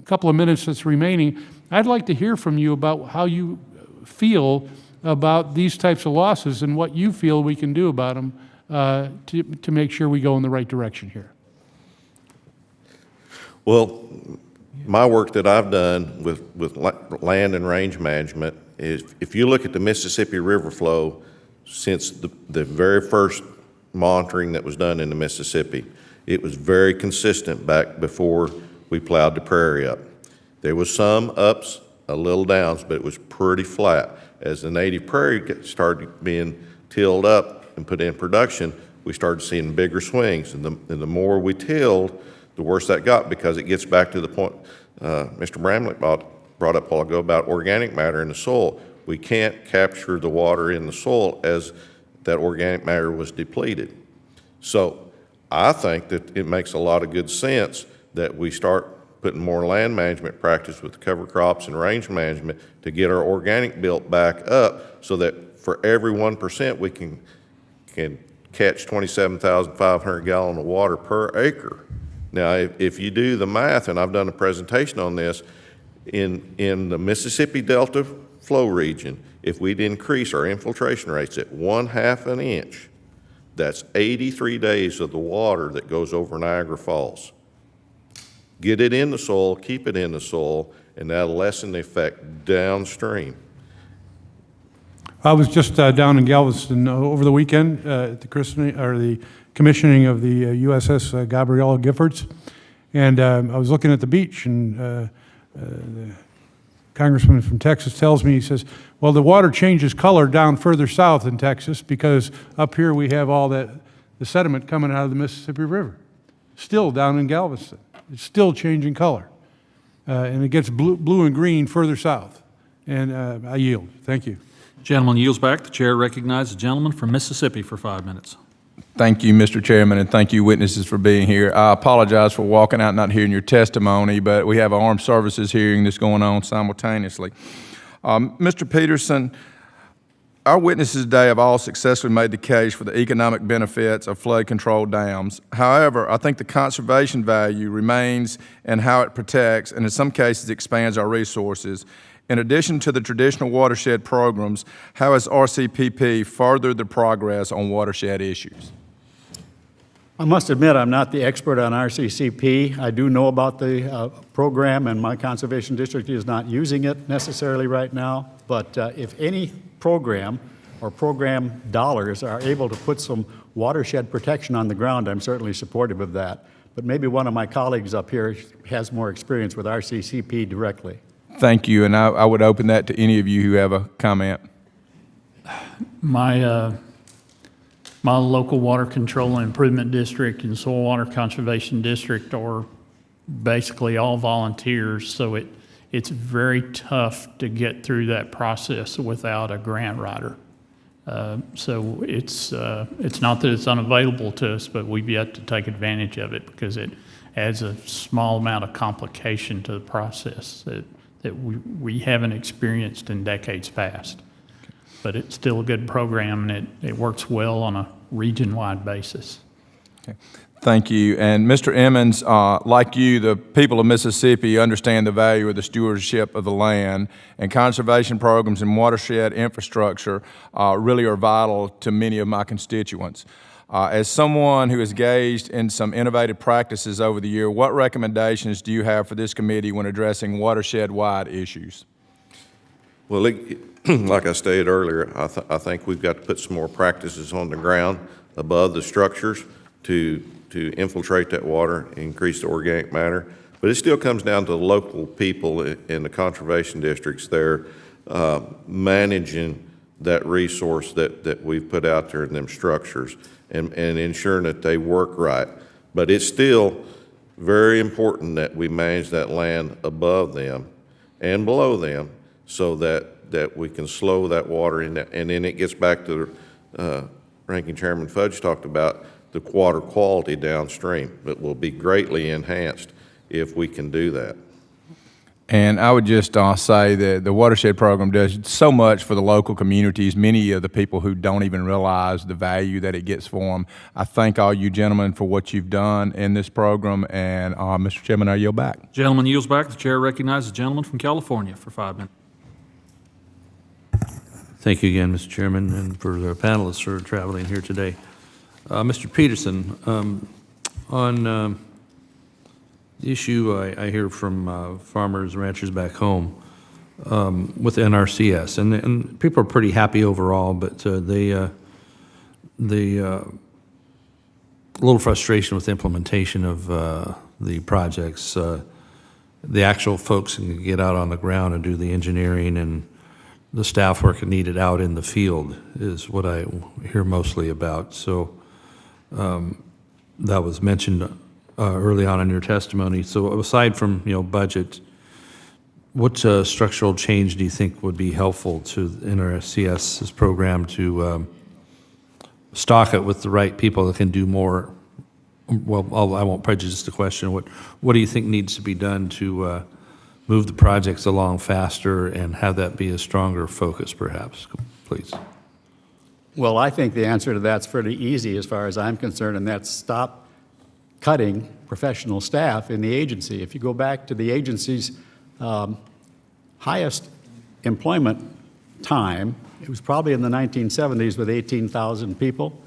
couple of minutes that's remaining, I'd like to hear from you about how you feel about these types of losses and what you feel we can do about them to make sure we go in the right direction here. Well, my work that I've done with land and range management is, if you look at the Mississippi River flow since the very first monitoring that was done in the Mississippi, it was very consistent back before we plowed the prairie up. There was some ups, a little downs, but it was pretty flat. As the native prairie started being tilled up and put in production, we started seeing bigger swings. And the more we tilled, the worse that got, because it gets back to the point Mr. Bramlett brought up a while ago about organic matter in the soil. We can't capture the water in the soil as that organic matter was depleted. So I think that it makes a lot of good sense that we start putting more land management practice with cover crops and range management to get our organic built back up, so that for every 1% we can catch 27,500 gallons of water per acre. Now, if you do the math, and I've done a presentation on this, in the Mississippi Delta flow region, if we'd increase our infiltration rates at 1/2 an inch, that's 83 days of the water that goes over Niagara Falls. Get it in the soil, keep it in the soil, and that'll lessen the effect downstream. I was just down in Galveston over the weekend at the christening or the commissioning of the USS Gabriella Giffords, and I was looking at the beach, and the congressman from Texas tells me, he says, well, the water changes color down further south in Texas because up here we have all the sediment coming out of the Mississippi River. Still down in Galveston, it's still changing color, and it gets blue and green further south. And I yield. Thank you. Gentleman yields back. The chair recognizes the gentleman from Mississippi for 5 minutes. Thank you, Mr. Chairman, and thank you, witnesses, for being here. I apologize for walking out and not hearing your testimony, but we have an armed services hearing that's going on simultaneously. Mr. Peterson, our witnesses today have all successfully made the case for the economic benefits of flood control dams. However, I think the conservation value remains in how it protects and in some cases expands our resources. In addition to the traditional watershed programs, how has RCPP furthered the progress on watershed issues? I must admit, I'm not the expert on RCCP. I do know about the program, and my conservation district is not using it necessarily right now. But if any program or program dollars are able to put some watershed protection on the ground, I'm certainly supportive of that. But maybe one of my colleagues up here has more experience with RCCP directly. Thank you, and I would open that to any of you who have a comment. My local water control and improvement district and soil water conservation district are basically all volunteers, so it's very tough to get through that process without a grant writer. So it's not that it's unavailable to us, but we've yet to take advantage of it because it adds a small amount of complication to the process that we haven't experienced in decades past. But it's still a good program, and it works well on a region-wide basis. Okay. Thank you. And Mr. Emmons, like you, the people of Mississippi understand the value of the stewardship of the land, and conservation programs and watershed infrastructure really are vital to many of my constituents. As someone who has engaged in some innovative practices over the year, what recommendations do you have for this committee when addressing watershed-wide issues? Well, like I stated earlier, I think we've got to put some more practices on the ground above the structures to infiltrate that water, increase the organic matter. But it still comes down to the local people in the conservation districts there managing that resource that we've put out there in them structures and ensuring that they work right. But it's still very important that we manage that land above them and below them so that we can slow that water in that. And then it gets back to Ranking Chairman Fudge talked about the water quality downstream. It will be greatly enhanced if we can do that. And I would just say that the Watershed Program does so much for the local communities, many of the people who don't even realize the value that it gets for them. I thank all you gentlemen for what you've done in this program, and Mr. Chairman, I yield back. Gentleman yields back. The chair recognizes the gentleman from California for 5 minutes. Thank you again, Mr. Chairman, and for the panelists for traveling here today. Mr. Peterson, on the issue I hear from farmers and ranchers back home with Nrcs, and people are pretty happy overall, but a little frustration with the implementation of the projects. The actual folks can get out on the ground and do the engineering and the staff work needed out in the field is what I hear mostly about. So that was mentioned early on in your testimony. So aside from budget, what structural change do you think would be helpful to NRCS's program to stock it with the right people that can do more? Well, I won't prejudice the question. What do you think needs to be done to move the projects along faster and have that be a stronger focus, perhaps, please? Well, I think the answer to that's pretty easy as far as I'm concerned, and that's stop cutting professional staff in the agency. If you go back to the agency's highest employment time, it was probably in the 1970s with 18,000 people.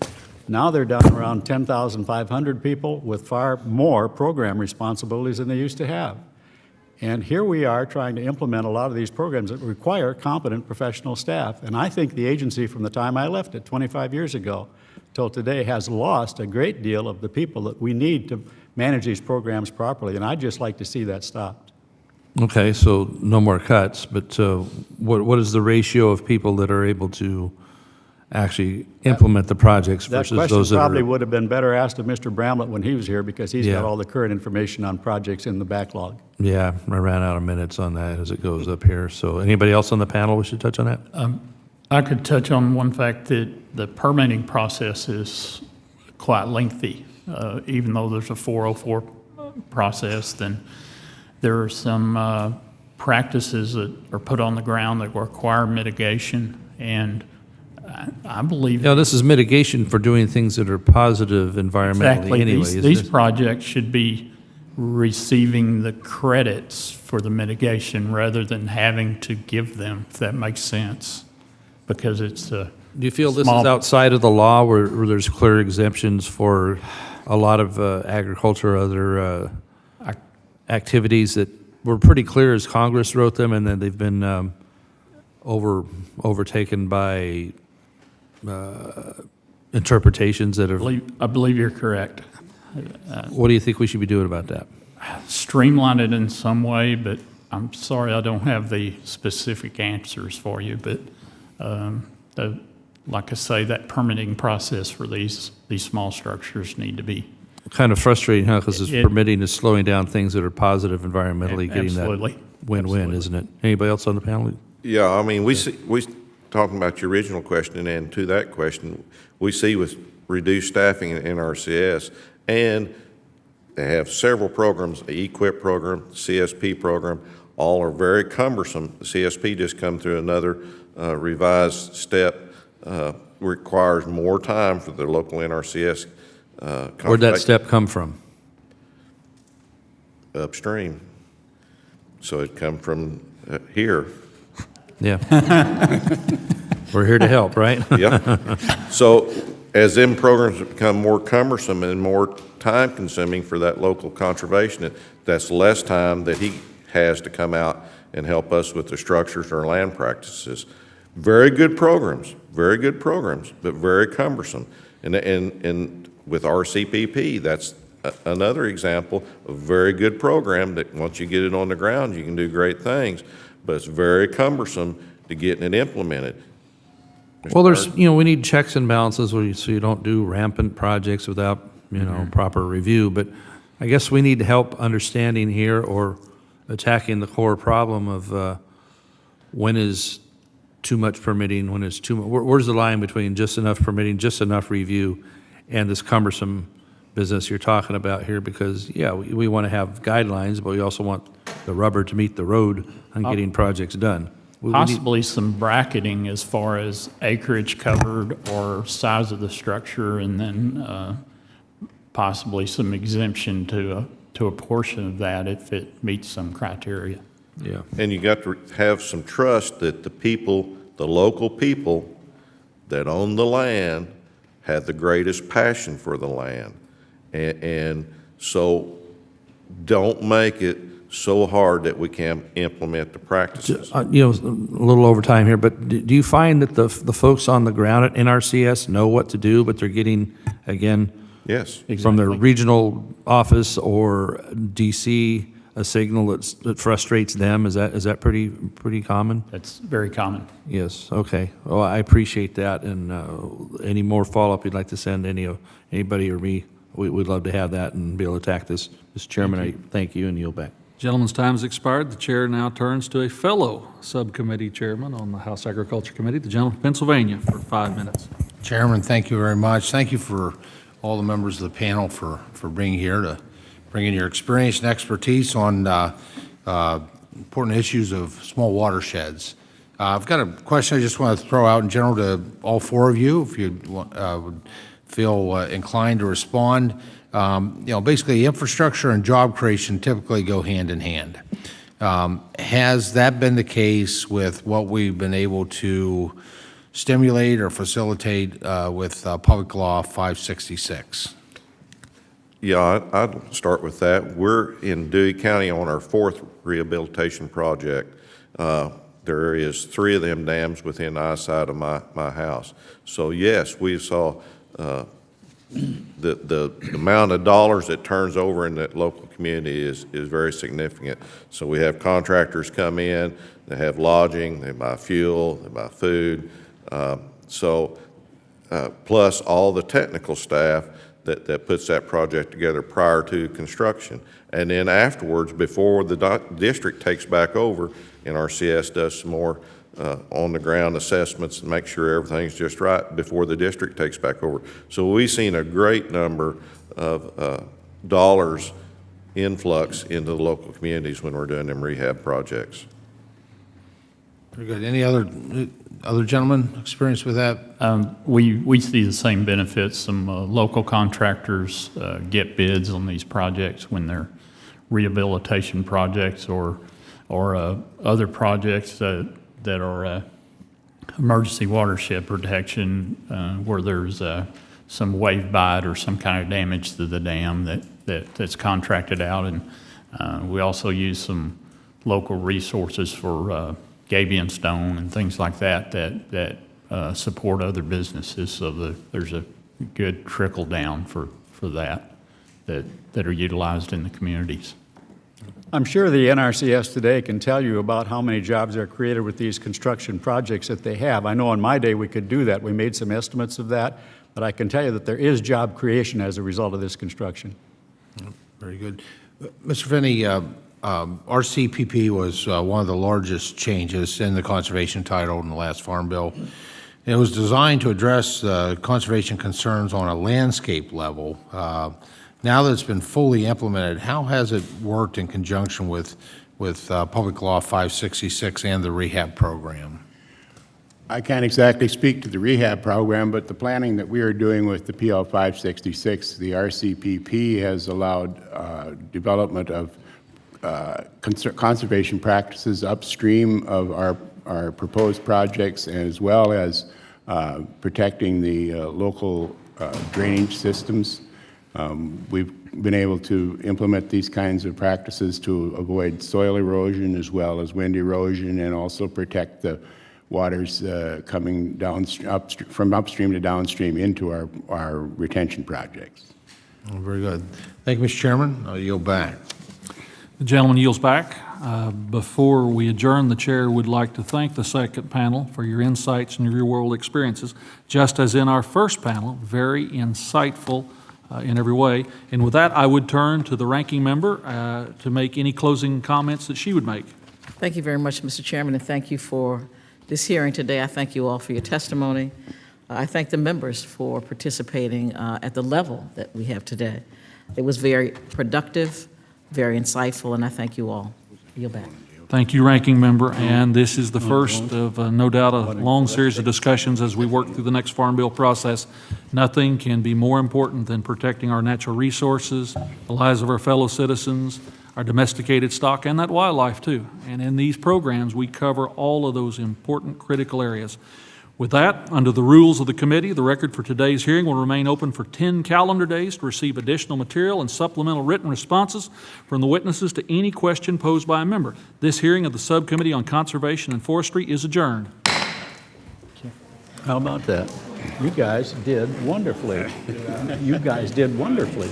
Now they're down around 10,500 people with far more program responsibilities than they used to have. And here we are trying to implement a lot of these programs that require competent professional staff. And I think the agency, from the time I left it 25 years ago till today, has lost a great deal of the people that we need to manage these programs properly. And I'd just like to see that stopped. Okay, so no more cuts, but what is the ratio of people that are able to actually implement the projects versus those that are? That question probably would have been better asked of Mr. Bramlett when he was here, because he's got all the current information on projects in the backlog. Yeah, I ran out of minutes on that as it goes up here. So anybody else on the panel wish to touch on that? I could touch on one fact that the permitting process is quite lengthy. Even though there's a 404 process, then there are some practices that are put on the ground that require mitigation, and I believe... this is mitigation for doing things that are positive environmentally anyway. These projects should be receiving the credits for the mitigation rather than having to give them, if that makes sense, because it's a Do you feel this is outside of the law where there's clear exemptions for a lot of agriculture or other activities that were pretty clear as Congress wrote them, and then they've been overtaken by interpretations that have, I believe you're correct. what do you think we should be doing about that? Streamline it in some way, but I'm sorry I don't have the specific answers for you. But like I say, that permitting process for these small structures need to be. Kind of frustrating, huh, because permitting is slowing down things that are positive environmentally, getting that Absolutely. win-win, isn't it? Anybody else on the panel? Yeah, I mean, we talking about your original question, and to that question, we see with reduced staffing in NRCS, and they have several programs, the EQIP program, CSP program, all are very cumbersome. The CSP just come through another revised step, requires more time for the local NRCS. Where'd that step come from? Upstream. So it come from here. Yeah. We're here to help, right? Yeah. So as them programs become more cumbersome and more time consuming for that local conservation, that's less time that he has to come out and help us with the structures or land practices. Very good programs, but very cumbersome. And with RCPP, that's another example of a very good program that once you get it on the ground, you can do great things, but it's very cumbersome to getting it implemented. Well, we need checks and balances so you don't do rampant projects without, proper review. But I guess we need help understanding here or attacking the core problem of when is too much permitting, when is too much, where's the line between just enough permitting, just enough review, and this cumbersome business you're talking about here? Because, yeah, we want to have guidelines, but we also want the rubber to meet the road on getting projects done. Possibly some bracketing as far as acreage covered or size of the structure, and then possibly some exemption to a portion of that if it meets some criteria. Yeah. And you got to have some trust that the local people that own the land have the greatest passion for the land. And so don't make it so hard that we can't implement the practices. A little over time here, but do you find that the folks on the ground at NRCS know what to do, but they're getting, again, yes, from their regional office or DC, a signal that frustrates them? Is that pretty common? That's very common. Yes. Okay. Well, I appreciate that. And any more follow-up you'd like to send anybody or me, we'd love to have that and be able to attack this. Mr. Chairman, I thank you and yield back. Gentleman's time has expired. The chair now turns to a fellow subcommittee chairman on the House Agriculture Committee, the gentleman from Pennsylvania, for 5 minutes. Chairman, thank you very much. Thank you for all the members of the panel for being here to bring in your experience and expertise on important issues of small watersheds. I've got a question I just want to throw out in general to all four of you, if you would feel inclined to respond. Basically, infrastructure and job creation typically go hand in hand. Has that been the case with what we've been able to stimulate or facilitate with Public Law 566? Yeah, I'd start with that. We're in Dewey County on our 4th rehabilitation project. There is 3 of them dams within eyesight of my house. So yes, we saw the amount of dollars that turns over in that local community is very significant. So we have contractors come in, they have lodging, they buy fuel, they buy food. Plus all the technical staff that puts that project together prior to construction. And then afterwards, before the district takes back over, NRCS does some more on-the-ground assessments and make sure everything's just right before the district takes back over. So we've seen a great number of dollars influx into the local communities when we're doing them rehab projects. Very good. Any other gentlemen experience with that? We see the same benefits. Some local contractors get bids on these projects when they're rehabilitation projects or other projects that are emergency watershed protection where there's some wave bite or some kind of damage to the dam that's contracted out. And we also use some local resources for gabion stone and things like that support other businesses, so there's a good trickle down for that are utilized in the communities. I'm sure the NRCS today can tell you about how many jobs are created with these construction projects that they have. I know in my day we could do that. We made some estimates of that, but I can tell you that there is job creation as a result of this construction. Very good. Mr. Finney, RCPP was one of the largest changes in the conservation title in the last Farm Bill. It was designed to address conservation concerns on a landscape level. Now that it's been fully implemented, how has it worked in conjunction with Public Law 566 and the rehab program? I can't exactly speak to the rehab program, but the planning that we are doing with the PL 566, the RCPP has allowed development of conservation practices upstream of our proposed projects, as well as protecting the local drainage systems. We've been able to implement these kinds of practices to avoid soil erosion as well as wind erosion, and also protect the waters coming from upstream to downstream into our retention projects. Oh, very good. Thank you, Mr. Chairman. I'll yield back. The gentleman yields back. Before we adjourn, the chair would like to thank the second panel for your insights and your real-world experiences. Just as in our first panel, very insightful in every way. And with that, I would turn to the ranking member to make any closing comments that she would make. Thank you very much, Mr. Chairman, and thank you for this hearing today. I thank you all for your testimony. I thank the members for participating at the level that we have today. It was very productive, very insightful, and I thank you all. Yield back. Thank you, Ranking Member, and this is the first of no doubt a long series of discussions as we work through the next Farm Bill process. Nothing can be more important than protecting our natural resources, the lives of our fellow citizens, our domesticated stock, and that wildlife too. And in these programs, we cover all of those important critical areas. With that, under the rules of the committee, the record for today's hearing will remain open for 10 calendar days to receive additional material and supplemental written responses from the witnesses to any question posed by a member. This hearing of the Subcommittee on Conservation and Forestry is adjourned. How about that? You guys did wonderfully. You guys did wonderfully.